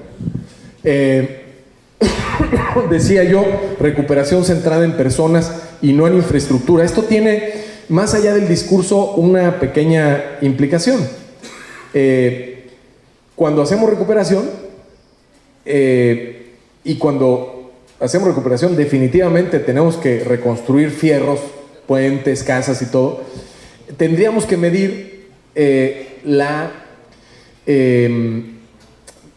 decía yo, recuperación centrada en personas y no en infraestructura. Esto tiene, más allá del discurso, una pequeña implicación. Cuando hacemos recuperación, y cuando hacemos recuperación, definitivamente tenemos que reconstruir fierros, puentes, casas y todo. Tendríamos que medir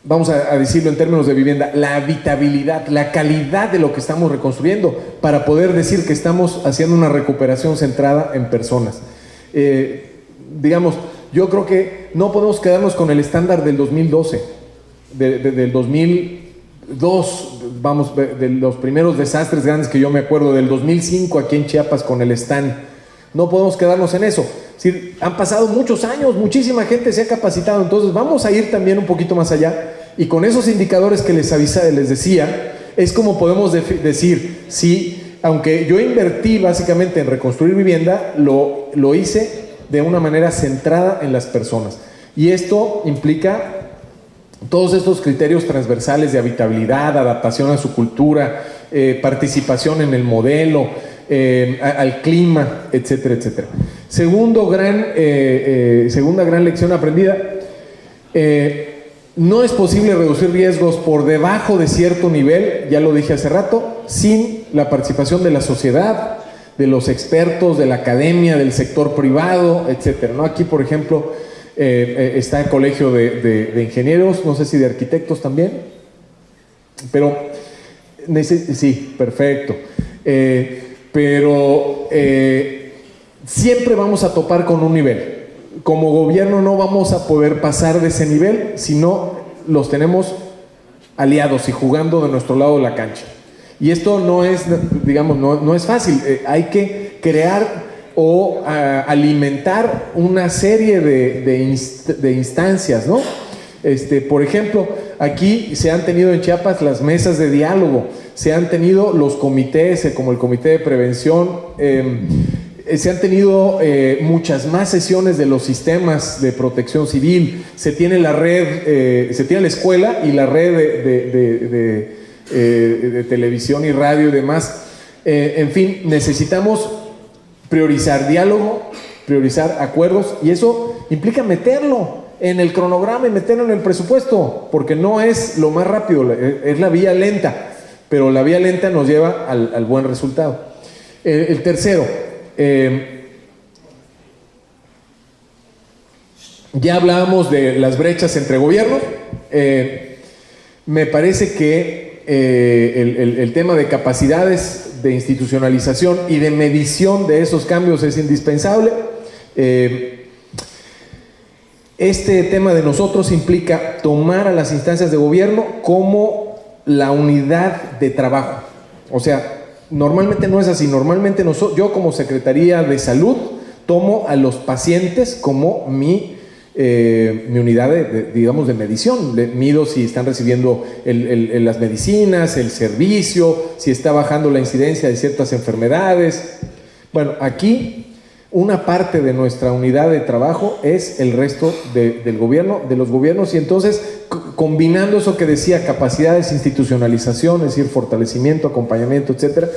vamos a decirlo en términos de vivienda, la habitabilidad, la calidad de lo que estamos reconstruyendo, para poder decir que estamos haciendo una recuperación centrada en personas. Digamos, yo creo que no podemos quedarnos con el estándar del 2012, del 2000, de los primeros desastres grandes que yo me acuerdo, del 2005 aquí en Chiapas con el Stan. No podemos quedarnos en eso. Es decir, han pasado muchos años, muchísima gente se ha capacitado, entonces vamos a ir también un poquito más allá, y con esos indicadores que les decía, es como podemos decir, sí, aunque yo invertí básicamente en reconstruir vivienda, lo hice de una manera centrada en las personas. Y esto implica todos estos criterios transversales de habitabilidad, adaptación a su cultura, participación en el modelo, al clima, etcétera, etcétera. Segunda gran lección aprendida, no es posible reducir riesgos por debajo de cierto nivel, ya lo dije hace rato, sin la participación de la sociedad, de los expertos, de la academia, del sector privado, etcétera, ¿no? Aquí, por ejemplo, está el colegio de ingenieros, no sé si de arquitectos también, pero sí, perfecto. Pero siempre vamos a topar con un nivel. Como gobierno no vamos a poder pasar de ese nivel si no los tenemos aliados y jugando de nuestro lado de la cancha. Y esto no es, digamos, no es fácil. Hay que crear o alimentar una serie de instancias, ¿no? Por ejemplo, aquí se han tenido en Chiapas las mesas de diálogo, se han tenido los comités, como el comité de prevención, se han tenido muchas más sesiones de los sistemas de protección civil, se tiene la red, se tiene la escuela y la red de televisión y radio y demás. En fin, necesitamos priorizar diálogo, priorizar acuerdos, y eso implica meterlo en el cronograma y meterlo en el presupuesto, porque no es lo más rápido, es la vía lenta, pero la vía lenta nos lleva al buen resultado. El tercero, ya hablábamos de las brechas entre gobiernos. Me parece que el tema de capacidades de institucionalización y de medición de esos cambios es indispensable. Este tema de nosotros implica tomar a las instancias de gobierno como la unidad de trabajo. O sea, normalmente no es así. Normalmente yo como Secretaría de Salud tomo a los pacientes como mi unidad digamos, de medición. Mido si están recibiendo las medicinas, el servicio, si está bajando la incidencia de ciertas enfermedades. Bueno, aquí una parte de nuestra unidad de trabajo es el resto del gobierno, de los gobiernos, y entonces combinando eso que decía, capacidades, institucionalización, es decir, fortalecimiento, acompañamiento, etcétera,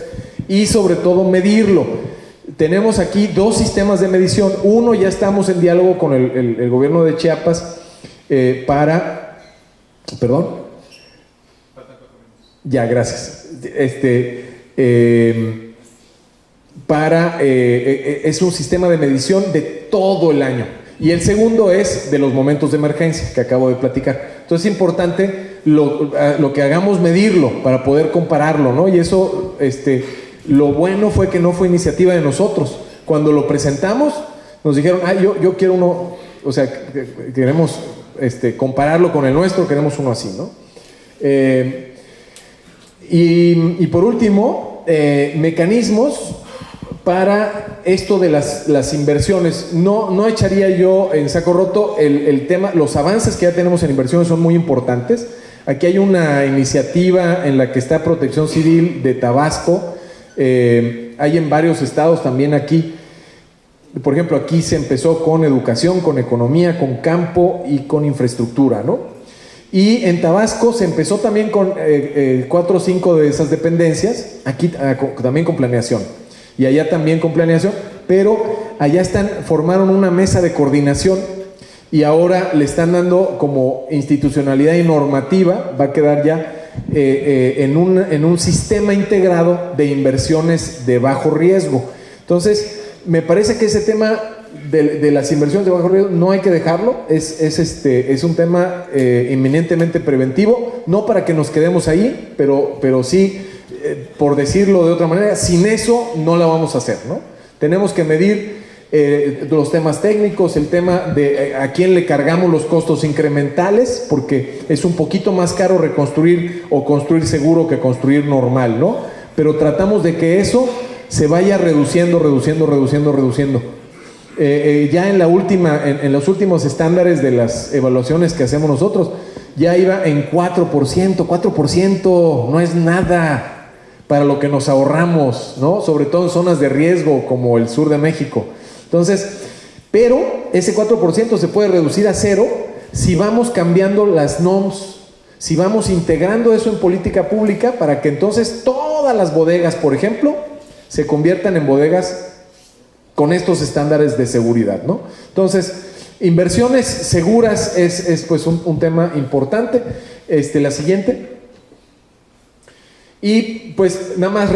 y sobre todo medirlo. Tenemos aquí dos sistemas de medición. Uno, ya estamos en diálogo con el gobierno de Chiapas perdón. Ya, gracias. Es un sistema de medición de todo el año. Y el segundo es de los momentos de emergencia que acabo de platicar. Entonces es importante lo que hagamos medirlo para poder compararlo, ¿no? Y eso, lo bueno fue que no fue iniciativa de nosotros. Cuando lo presentamos, nos dijeron, yo quiero uno, o sea, queremos compararlo con el nuestro, queremos uno así, ¿no? Y por último, mecanismos para esto de las inversiones. No echaría yo en saco roto el tema. Los avances que ya tenemos en inversiones son muy importantes. Aquí hay una iniciativa en la que está Protección Civil de Tabasco. Hay en varios estados también aquí. Por ejemplo, aquí se empezó con educación, con economía, con campo y con infraestructura, ¿no? Y en Tabasco se empezó también con 4 o 5 de esas dependencias, aquí también con planeación, y allá también con planeación, pero allá formaron una mesa de coordinación y ahora le están dando como institucionalidad y normativa, va a quedar ya en un sistema integrado de inversiones de bajo riesgo. Entonces, me parece que ese tema de las inversiones de bajo riesgo no hay que dejarlo, es un tema eminentemente preventivo, no para que nos quedemos ahí, pero sí, por decirlo de otra manera, sin eso no la vamos a hacer, ¿no? Tenemos que medir los temas técnicos, el tema de a quién le cargamos los costos incrementales, porque es un poquito más caro reconstruir o construir seguro que construir normal, ¿no? Pero tratamos de que eso se vaya reduciendo. Ya en los últimos estándares de las evaluaciones que hacemos nosotros, ya iba en 4%. 4% no es nada para lo que nos ahorramos, ¿no? Sobre todo en zonas de riesgo como el sur de México. Entonces, pero ese 4% se puede reducir a cero si vamos cambiando las NOMs, si vamos integrando eso en política pública para que entonces todas las bodegas, por ejemplo, se conviertan en bodegas con estos estándares de seguridad, ¿no? Entonces, inversiones seguras es pues un tema importante. La siguiente. Y pues nada más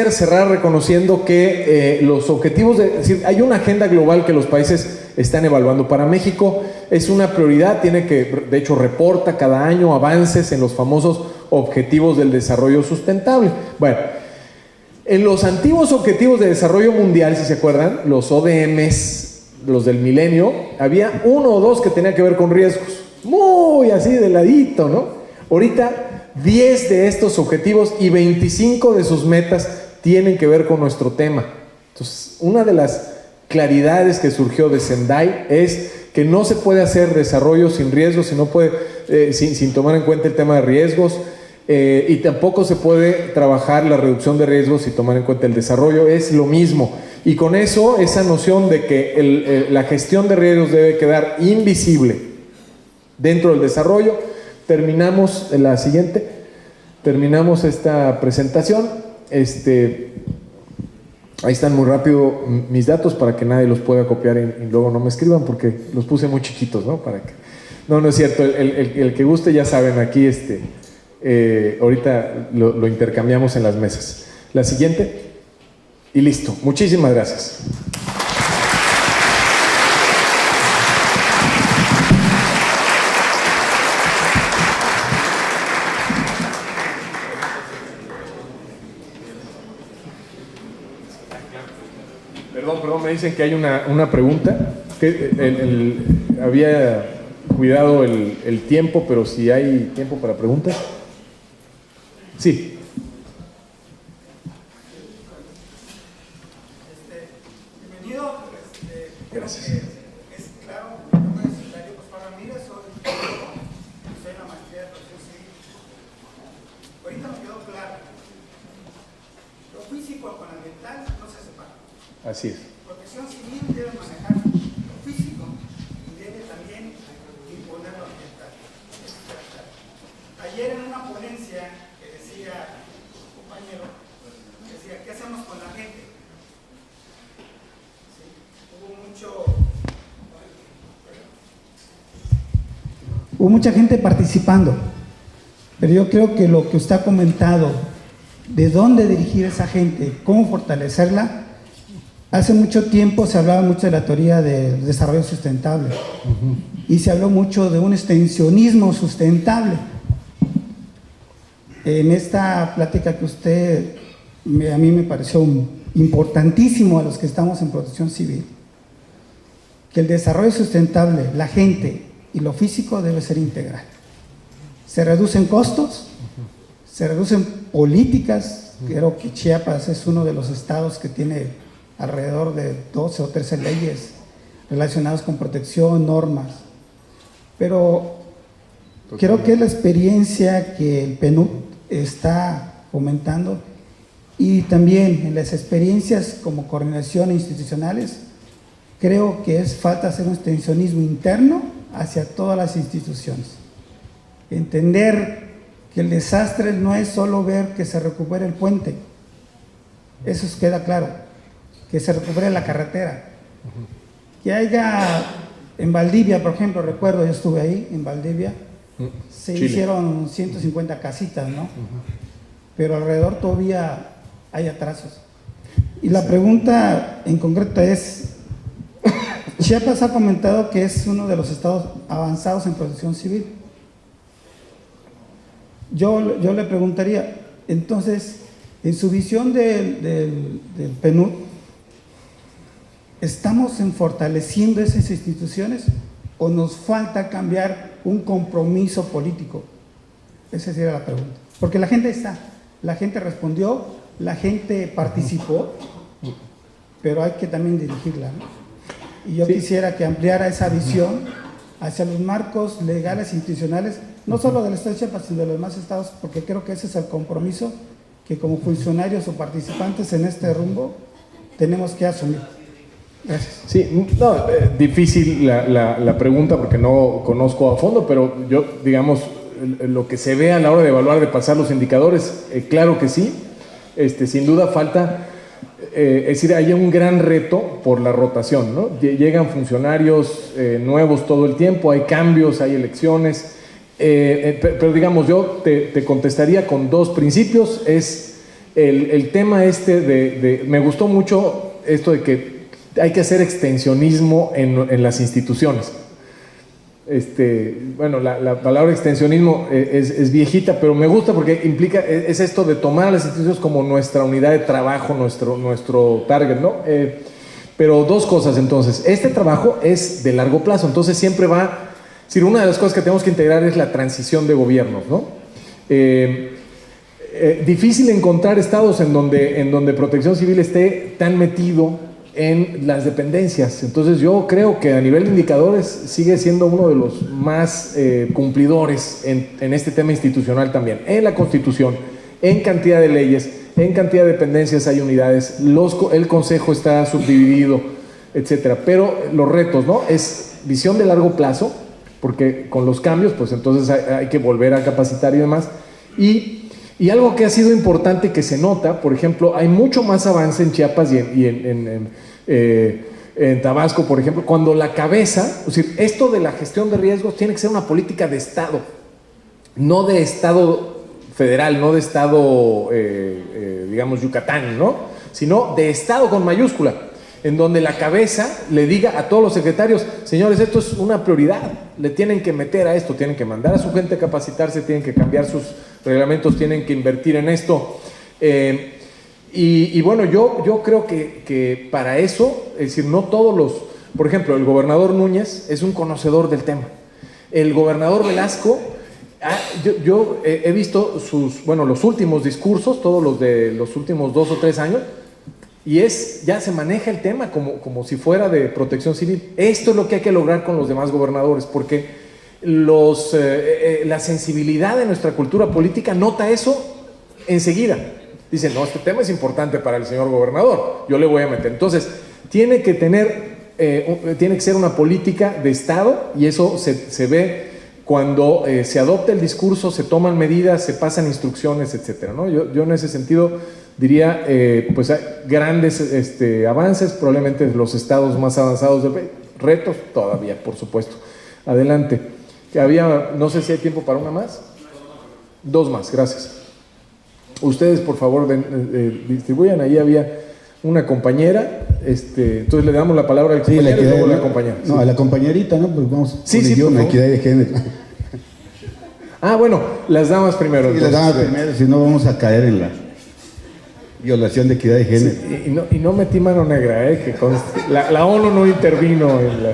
cerrar reconociendo que los objetivos, es decir, hay una agenda global que los países están evaluando. Para México es una prioridad, de hecho reporta cada año avances en los famosos objetivos del desarrollo sustentable. Bueno, en los antiguos objetivos de desarrollo mundial, si se acuerdan, los ODMs, los del milenio, había 1 o 2 que tenían que ver con riesgos, muy así de ladito, ¿no? Ahorita 10 de estos objetivos y 25 de sus metas tienen que ver con nuestro tema. Entonces, una de las claridades que surgió de Sendai es que no se puede hacer desarrollo sin riesgos, sin tomar en cuenta el tema de riesgos, y tampoco se puede trabajar la reducción de riesgos sin tomar en cuenta el desarrollo. Es lo mismo. Y con eso, esa noción de que la gestión de riesgos debe quedar invisible dentro del desarrollo. Terminamos la siguiente. Terminamos esta presentación. Ahí están muy rápido mis datos para que nadie los pueda copiar y luego no me escriban porque los puse muy chiquitos, ¿no? No es cierto. El que guste, ya saben, aquí ahorita lo intercambiamos en las mesas. La siguiente. Y listo. Muchísimas gracias. Perdón, me dicen que hay una pregunta. Había cuidado el tiempo, pero si hay tiempo para preguntas. Sí. Bienvenido. Gracias. Es claro, mi nombre es Darío Pascual Ramírez, soy la maestría de protección civil. Ahorita me quedó claro. Lo físico con ambiental no se separa. Así es. Protección civil debe manejar lo físico y debe también imponer lo ambiental. Ayer en una ponencia que decía un compañero, decía, ¿qué hacemos con la gente? ¿Sí? Hubo mucha gente participando, pero yo creo que lo que usted ha comentado, de dónde dirigir a esa gente, cómo fortalecerla. Hace mucho tiempo se hablaba mucho de la teoría del desarrollo sustentable y se habló mucho de un extensionismo sustentable. En esta plática que usted, a mí me pareció importantísimo a los que estamos en protección civil, que el desarrollo sustentable, la gente y lo físico debe ser integral. Se reducen costos, se reducen políticas. Creo que Chiapas es uno de los estados que tiene alrededor de 12 o 13 leyes relacionadas con protección, normas. Pero creo que es la experiencia que el PNUD está fomentando y también en las experiencias como coordinación institucionales, creo que es falta hacer un extensionismo interno hacia todas las instituciones. Entender que el desastre no es solo ver que se recupere el puente, eso queda claro, que se recupere la carretera, que haya en Valdivia, por ejemplo, recuerdo, yo estuve ahí en Valdivia, se Chile. Hicieron 150 casitas, ¿no? Pero alrededor todavía hay atrasos. Y la pregunta en concreto es, Chiapas ha comentado que es uno de los estados avanzados en protección civil. Yo le preguntaría, entonces, en su visión del PNUD, ¿estamos fortaleciendo esas instituciones o nos falta cambiar un compromiso político? Esa sería la pregunta. Porque la gente está, la gente respondió, la gente participó, pero hay que también dirigirla, ¿no? Y yo quisiera que ampliara esa visión hacia los marcos legales e institucionales, no solo del Estado de Chiapas, sino de los demás estados, porque creo que ese es el compromiso que como funcionarios o participantes en este rumbo tenemos que asumir. Gracias. Sí, no, difícil la pregunta porque no conozco a fondo, pero yo, digamos, lo que se ve a la hora de evaluar, de pasar los indicadores, claro que sí, sin duda falta, es decir, hay un gran reto por la rotación, ¿no? Llegan funcionarios nuevos todo el tiempo, hay cambios, hay elecciones, pero digamos, yo te contestaría con dos principios. Es el tema me gustó mucho esto de que hay que hacer extensionismo en las instituciones. Bueno, la palabra extensionismo es viejita, pero me gusta porque implica, es esto de tomar a las instituciones como nuestra unidad de trabajo, nuestro target, ¿no? Pero dos cosas entonces, este trabajo es de largo plazo, entonces siempre va, es decir, una de las cosas que tenemos que integrar es la transición de gobiernos, ¿no? Difícil encontrar estados en donde Protección Civil esté tan metido en las dependencias. Entonces yo creo que a nivel de indicadores sigue siendo uno de los más cumplidores en este tema institucional también. En la Constitución, en cantidad de leyes, en cantidad de dependencias hay unidades, el Consejo está subdividido, etcétera. Pero los retos, ¿no? Es visión de largo plazo, porque con los cambios, pues entonces hay que volver a capacitar y demás. Y algo que ha sido importante que se nota, por ejemplo, hay mucho más avance en Chiapas y en Tabasco, por ejemplo, cuando la cabeza, es decir, esto de la gestión de riesgos tiene que ser una política de Estado, no de Estado federal, no de Estado, digamos, Yucatán, ¿no? Sino de Estado con mayúscula, en donde la cabeza le diga a todos los secretarios, señores, esto es una prioridad, le tienen que meter a esto, tienen que mandar a su gente a capacitarse, tienen que cambiar sus reglamentos, tienen que invertir en esto. Y bueno, yo creo que para eso, es decir, no todos por ejemplo, el gobernador Núñez es un conocedor del tema. El gobernador Velasco, yo he visto los últimos discursos, todos los de los últimos 2 o 3 años, y ya se maneja el tema como si fuera de Protección Civil. Esto es lo que hay que lograr con los demás gobernadores, porque la sensibilidad de nuestra cultura política nota eso enseguida. Dicen, no, este tema es importante para el señor gobernador, yo le voy a meter. Entonces, tiene que ser una política de Estado, y eso se ve cuando se adopta el discurso, se toman medidas, se pasan instrucciones, etcétera, ¿no? Yo en ese sentido diría, pues hay grandes avances, probablemente los estados más avanzados del país, retos todavía, por supuesto. Adelante. No sé si hay tiempo para una más. 2 más, gracias. Ustedes, por favor, distribuyan. Ahí había una compañera, entonces le damos la palabra al compañero y luego la compañera. No, sí. A la compañerita, ¿no? Pues vamos sí, con equidad de género. Bueno, las damas primero. Sí, las damas primero, si no vamos a caer en la violación de equidad de género. Sí, y no metí mano negra, que la ONU no intervino en la...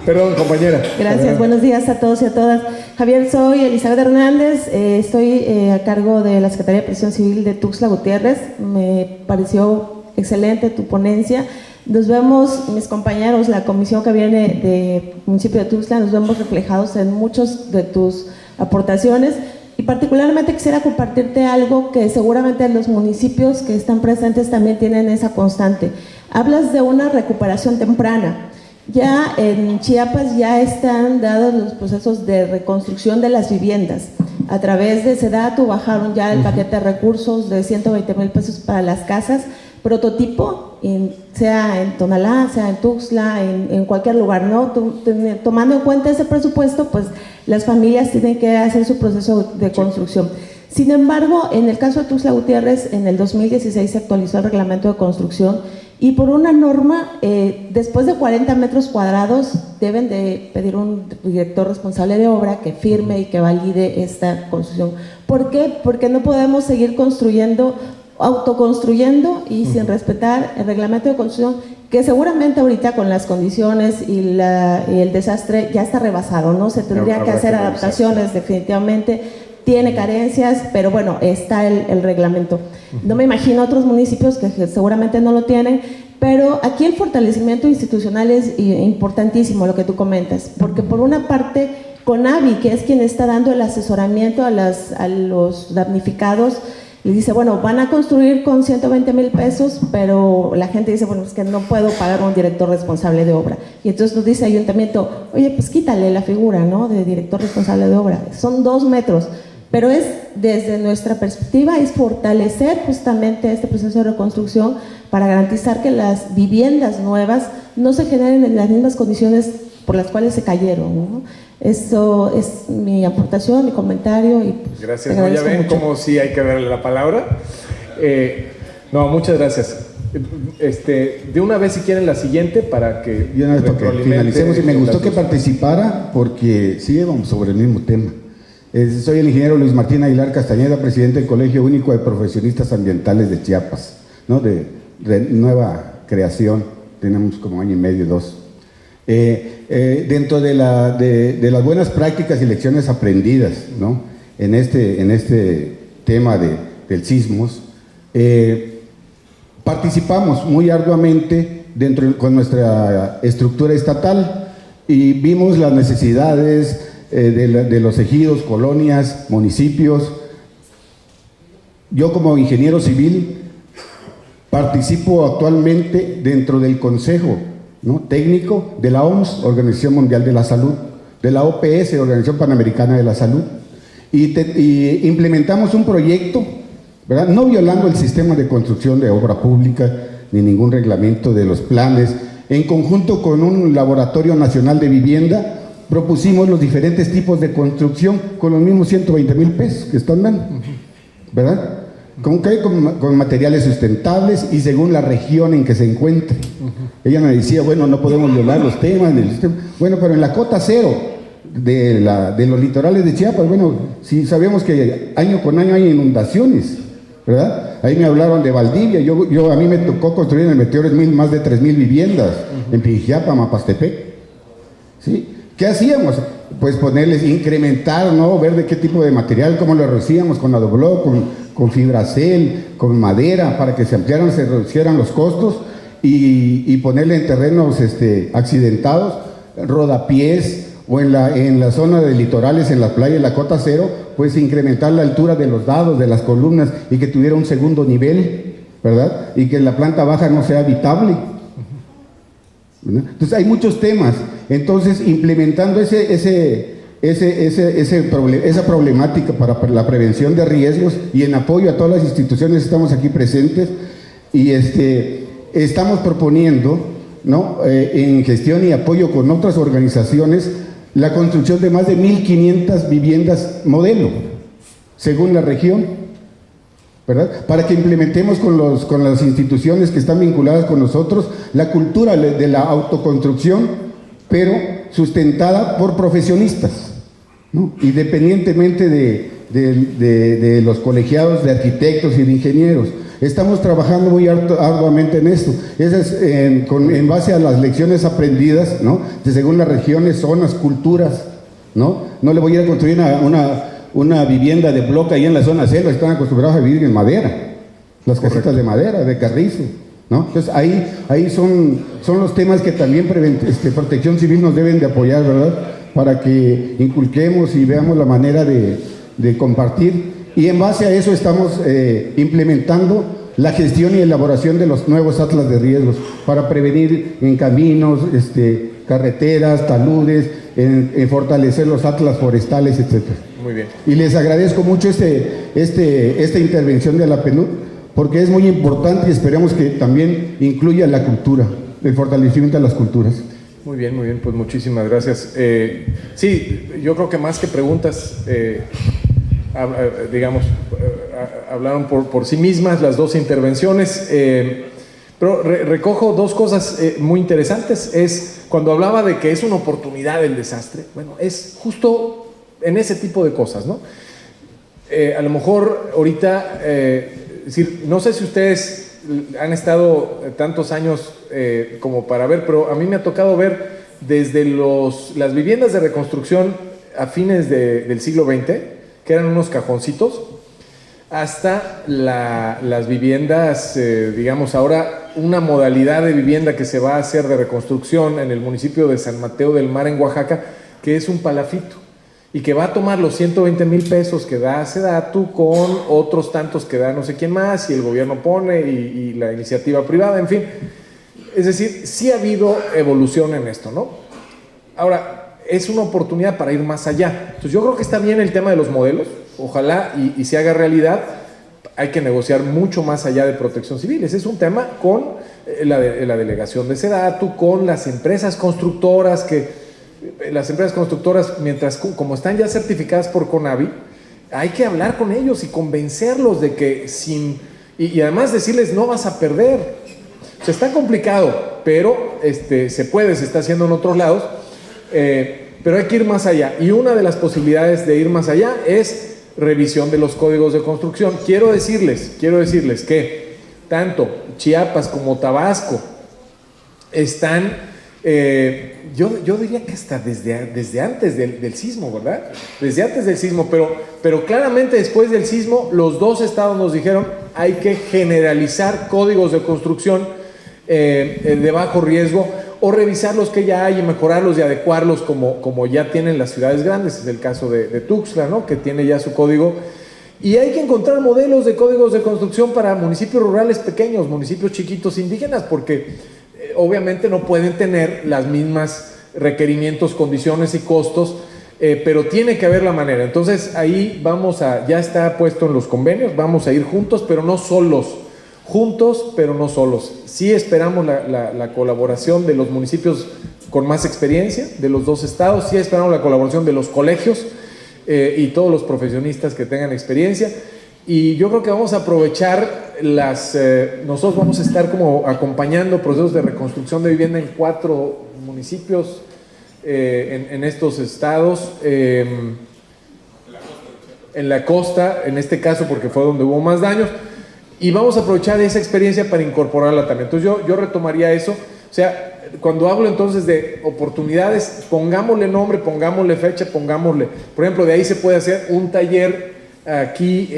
Perdón, compañera. Gracias, buenos días a todos y a todas. Javier, soy Elizabeth Hernández, estoy a cargo de la Secretaría de Protección Civil de Tuxtla Gutiérrez. Me pareció excelente tu ponencia. Nos vemos, mis compañeros, la comisión que viene del municipio de Tuxtla, nos vemos reflejados en muchos de tus aportaciones, y particularmente quisiera compartirte algo que seguramente los municipios que están presentes también tienen esa constante. Hablas de una recuperación temprana. Ya en Chiapas ya están dados los procesos de reconstrucción de las viviendas. A través de SEDATU bajaron ya el paquete de recursos de 120,000 pesos para las casas, prototipo, sea en Tonalá, sea en Tuxtla, en cualquier lugar, ¿no? Tomando en cuenta ese presupuesto, pues las familias tienen que hacer su proceso de construcción. Sin embargo, en el caso de Tuxtla Gutiérrez, en el 2016 se actualizó el reglamento de construcción, y por una norma, después de 40 metros cuadrados deben de pedir un director responsable de obra que firme y que valide esta construcción. ¿Por qué? Porque no podemos seguir autoconstruyendo y sin respetar el reglamento de construcción que seguramente ahorita con las condiciones y el desastre ya está rebasado, ¿no? Se tendría que hacer adaptaciones definitivamente, tiene carencias, pero bueno, está el reglamento. No me imagino otros municipios que seguramente no lo tienen, pero aquí el fortalecimiento institucional es importantísimo, lo que tú comentas, porque por una parte, CONAVI, que es quien está dando el asesoramiento a los damnificados, le dice, bueno, van a construir con 120,000 pesos, pero la gente dice, bueno, es que no puedo pagar a un director responsable de obra. Y entonces nos dice el ayuntamiento, oye, pues quítale la figura, ¿no?, de director responsable de obra. Son 2 metros, pero es, desde nuestra perspectiva, es fortalecer justamente este proceso de reconstrucción para garantizar que las viviendas nuevas no se generen en las mismas condiciones por las cuales se cayeron, ¿no? Eso es mi aportación, mi comentario. Y pues, gracias. No, ya ven cómo sí hay que darle la palabra. No, muchas gracias. De una vez, si quieren, la siguiente para que finalicemos. Y me gustó que participara porque sí vamos sobre el mismo tema. Soy el ingeniero Luis Martín Aguilar Castañeda, presidente del Colegio Único de Profesionistas Ambientales de Chiapas, ¿no? De nueva creación, tenemos como año y medio, 2. Dentro de las buenas prácticas y lecciones aprendidas, ¿no?, en este tema del sismos, participamos muy arduamente con nuestra estructura estatal y vimos las necesidades de los ejidos, colonias, municipios. Yo, como ingeniero civil, participo actualmente dentro del Consejo, ¿no?, técnico de la OMS, Organización Mundial de la Salud, de la OPS, Organización Panamericana de la Salud, y implementamos un proyecto, ¿verdad?, no violando el sistema de construcción de obra pública ni ningún reglamento de los planes. En conjunto con un laboratorio nacional de vivienda, propusimos los diferentes tipos de construcción con los mismos 120,000 pesos que están dando, ¿verdad? Con materiales sustentables y según la región en que se encuentre. Ella me decía, bueno, no podemos violar los temas del sistema. Bueno, pero en la cota cero de los litorales de Chiapas, bueno, si sabemos que año con año hay inundaciones, ¿verdad? Ahí me hablaron de Valdivia. A mí me tocó construir en el Meteores 1000 más de 3,000 viviendas en Pijiapa, Mapastepec, ¿sí? ¿Qué hacíamos? Pues incrementar, ¿no?, ver de qué tipo de material, cómo lo hacíamos, con adobloc, con fibracel, con madera, para que se ampliaran, se reducieran los costos, y ponerle en terrenos accidentados, rodapiés, o en la zona de litorales, en la playa, en la cota cero, pues incrementar la altura de los dados, de las columnas, y que tuviera un segundo nivel, ¿verdad? Y que la planta baja no sea habitable, ¿verdad? Entonces hay muchos temas. Entonces, implementando esa problemática para la prevención de riesgos y en apoyo a todas las instituciones, estamos aquí presentes y estamos proponiendo, ¿no?, en gestión y apoyo con otras organizaciones, la construcción de más de 1,500 viviendas modelo, según la región, ¿verdad? Para que implementemos con las instituciones que están vinculadas con nosotros la cultura de la autoconstrucción, pero sustentada por profesionistas, ¿no?, independientemente de los colegiados de arquitectos y de ingenieros. Estamos trabajando muy arduamente en esto. Eso es en base a las lecciones aprendidas, ¿no?, según las regiones, zonas, culturas, ¿no? No le voy a ir a construir una vivienda de bloque ahí en la zona selva, están acostumbrados a vivir en madera, las casitas de madera, de carrizo, ¿no? Entonces ahí son los temas que también Protección Civil nos deben de apoyar, ¿verdad?, para que inculquemos y veamos la manera de compartir, y en base a eso estamos implementando la gestión y elaboración de los nuevos atlas de riesgos para prevenir en caminos, carreteras, taludes, en fortalecer los atlas forestales, etcétera. Muy bien. Y les agradezco mucho esta intervención de la PNUD, porque es muy importante y esperemos que también incluya la cultura, el fortalecimiento de las culturas. Muy bien, pues muchísimas gracias. Sí, yo creo que más que preguntas, hablaron por sí mismas las dos intervenciones, pero recojo dos cosas muy interesantes. Es cuando hablaba de que es una oportunidad el desastre, bueno, es justo en ese tipo de cosas, ¿no? A lo mejor ahorita, es decir, no sé si ustedes han estado tantos años como para ver, pero a mí me ha tocado ver desde las viviendas de reconstrucción a fines del siglo XX, que eran unos cajoncitos, hasta las viviendas, digamos ahora, una modalidad de vivienda que se va a hacer de reconstrucción en el municipio de San Mateo del Mar, en Oaxaca, que es un palafito, y que va a tomar los 120,000 pesos que da SEDATU con otros tantos que da no sé quién más, y el gobierno pone, y la iniciativa privada, en fin. Es decir, sí ha habido evolución en esto, ¿no? Ahora, es una oportunidad para ir más allá. Entonces yo creo que está bien el tema de los modelos, ojalá y se haga realidad. Hay que negociar mucho más allá de protección civil. Ese es un tema con la delegación de SEDATU, con las empresas constructoras, mientras como están ya certificadas por CONAVI, hay que hablar con ellos y convencerlos de que y además decirles no vas a perder. O sea, está complicado, pero se puede, se está haciendo en otros lados, pero hay que ir más allá. Y una de las posibilidades de ir más allá es revisión de los códigos de construcción. Quiero decirles que tanto Chiapas como Tabasco están, yo diría que hasta desde antes del sismo, ¿verdad? Desde antes del sismo, pero claramente después del sismo, los dos estados nos dijeron hay que generalizar códigos de construcción de bajo riesgo, o revisar los que ya hay y mejorarlos y adecuarlos como ya tienen las ciudades grandes. Es el caso de Tuxtla, ¿no? Que tiene ya su código. Y hay que encontrar modelos de códigos de construcción para municipios rurales pequeños, municipios chiquitos indígenas, porque obviamente no pueden tener las mismas requerimientos, condiciones y costos, pero tiene que haber la manera. Entonces ahí ya está puesto en los convenios, vamos a ir juntos, pero no solos. Juntos, pero no solos. Sí esperamos la colaboración de los municipios con más experiencia, de los dos estados. Sí esperamos la colaboración de los colegios y todos los profesionistas que tengan experiencia. Y yo creo que vamos a aprovechar nosotros vamos a estar como acompañando procesos de reconstrucción de vivienda en 4 municipios en estos estados. En la costa, en este caso, porque fue donde hubo más daños. Y vamos a aprovechar esa experiencia para incorporarla también. Entonces yo retomaría eso. O sea, cuando hablo entonces de oportunidades, pongámosle nombre, pongámosle fecha, pongámosle... Por ejemplo, de ahí se puede hacer un taller aquí,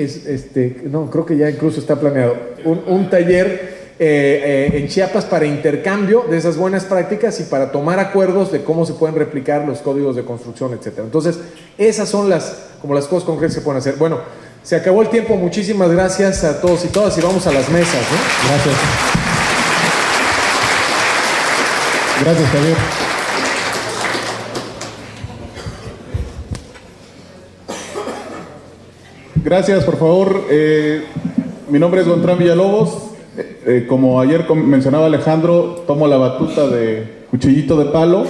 creo que ya incluso está planeado, un taller en Chiapas para intercambio de esas buenas prácticas y para tomar acuerdos de cómo se pueden replicar los códigos de construcción, etcétera. Entonces, esas son las cosas concretas que se pueden hacer. Bueno, se acabó el tiempo. Muchísimas gracias a todos y todas y vamos a las mesas, ¿no? Gracias. Gracias, Javier. Gracias, por favor. Mi nombre es Gontrán Villalobos. Como ayer mencionaba Alejandro, tomo la batuta de Cuchillito de Palo.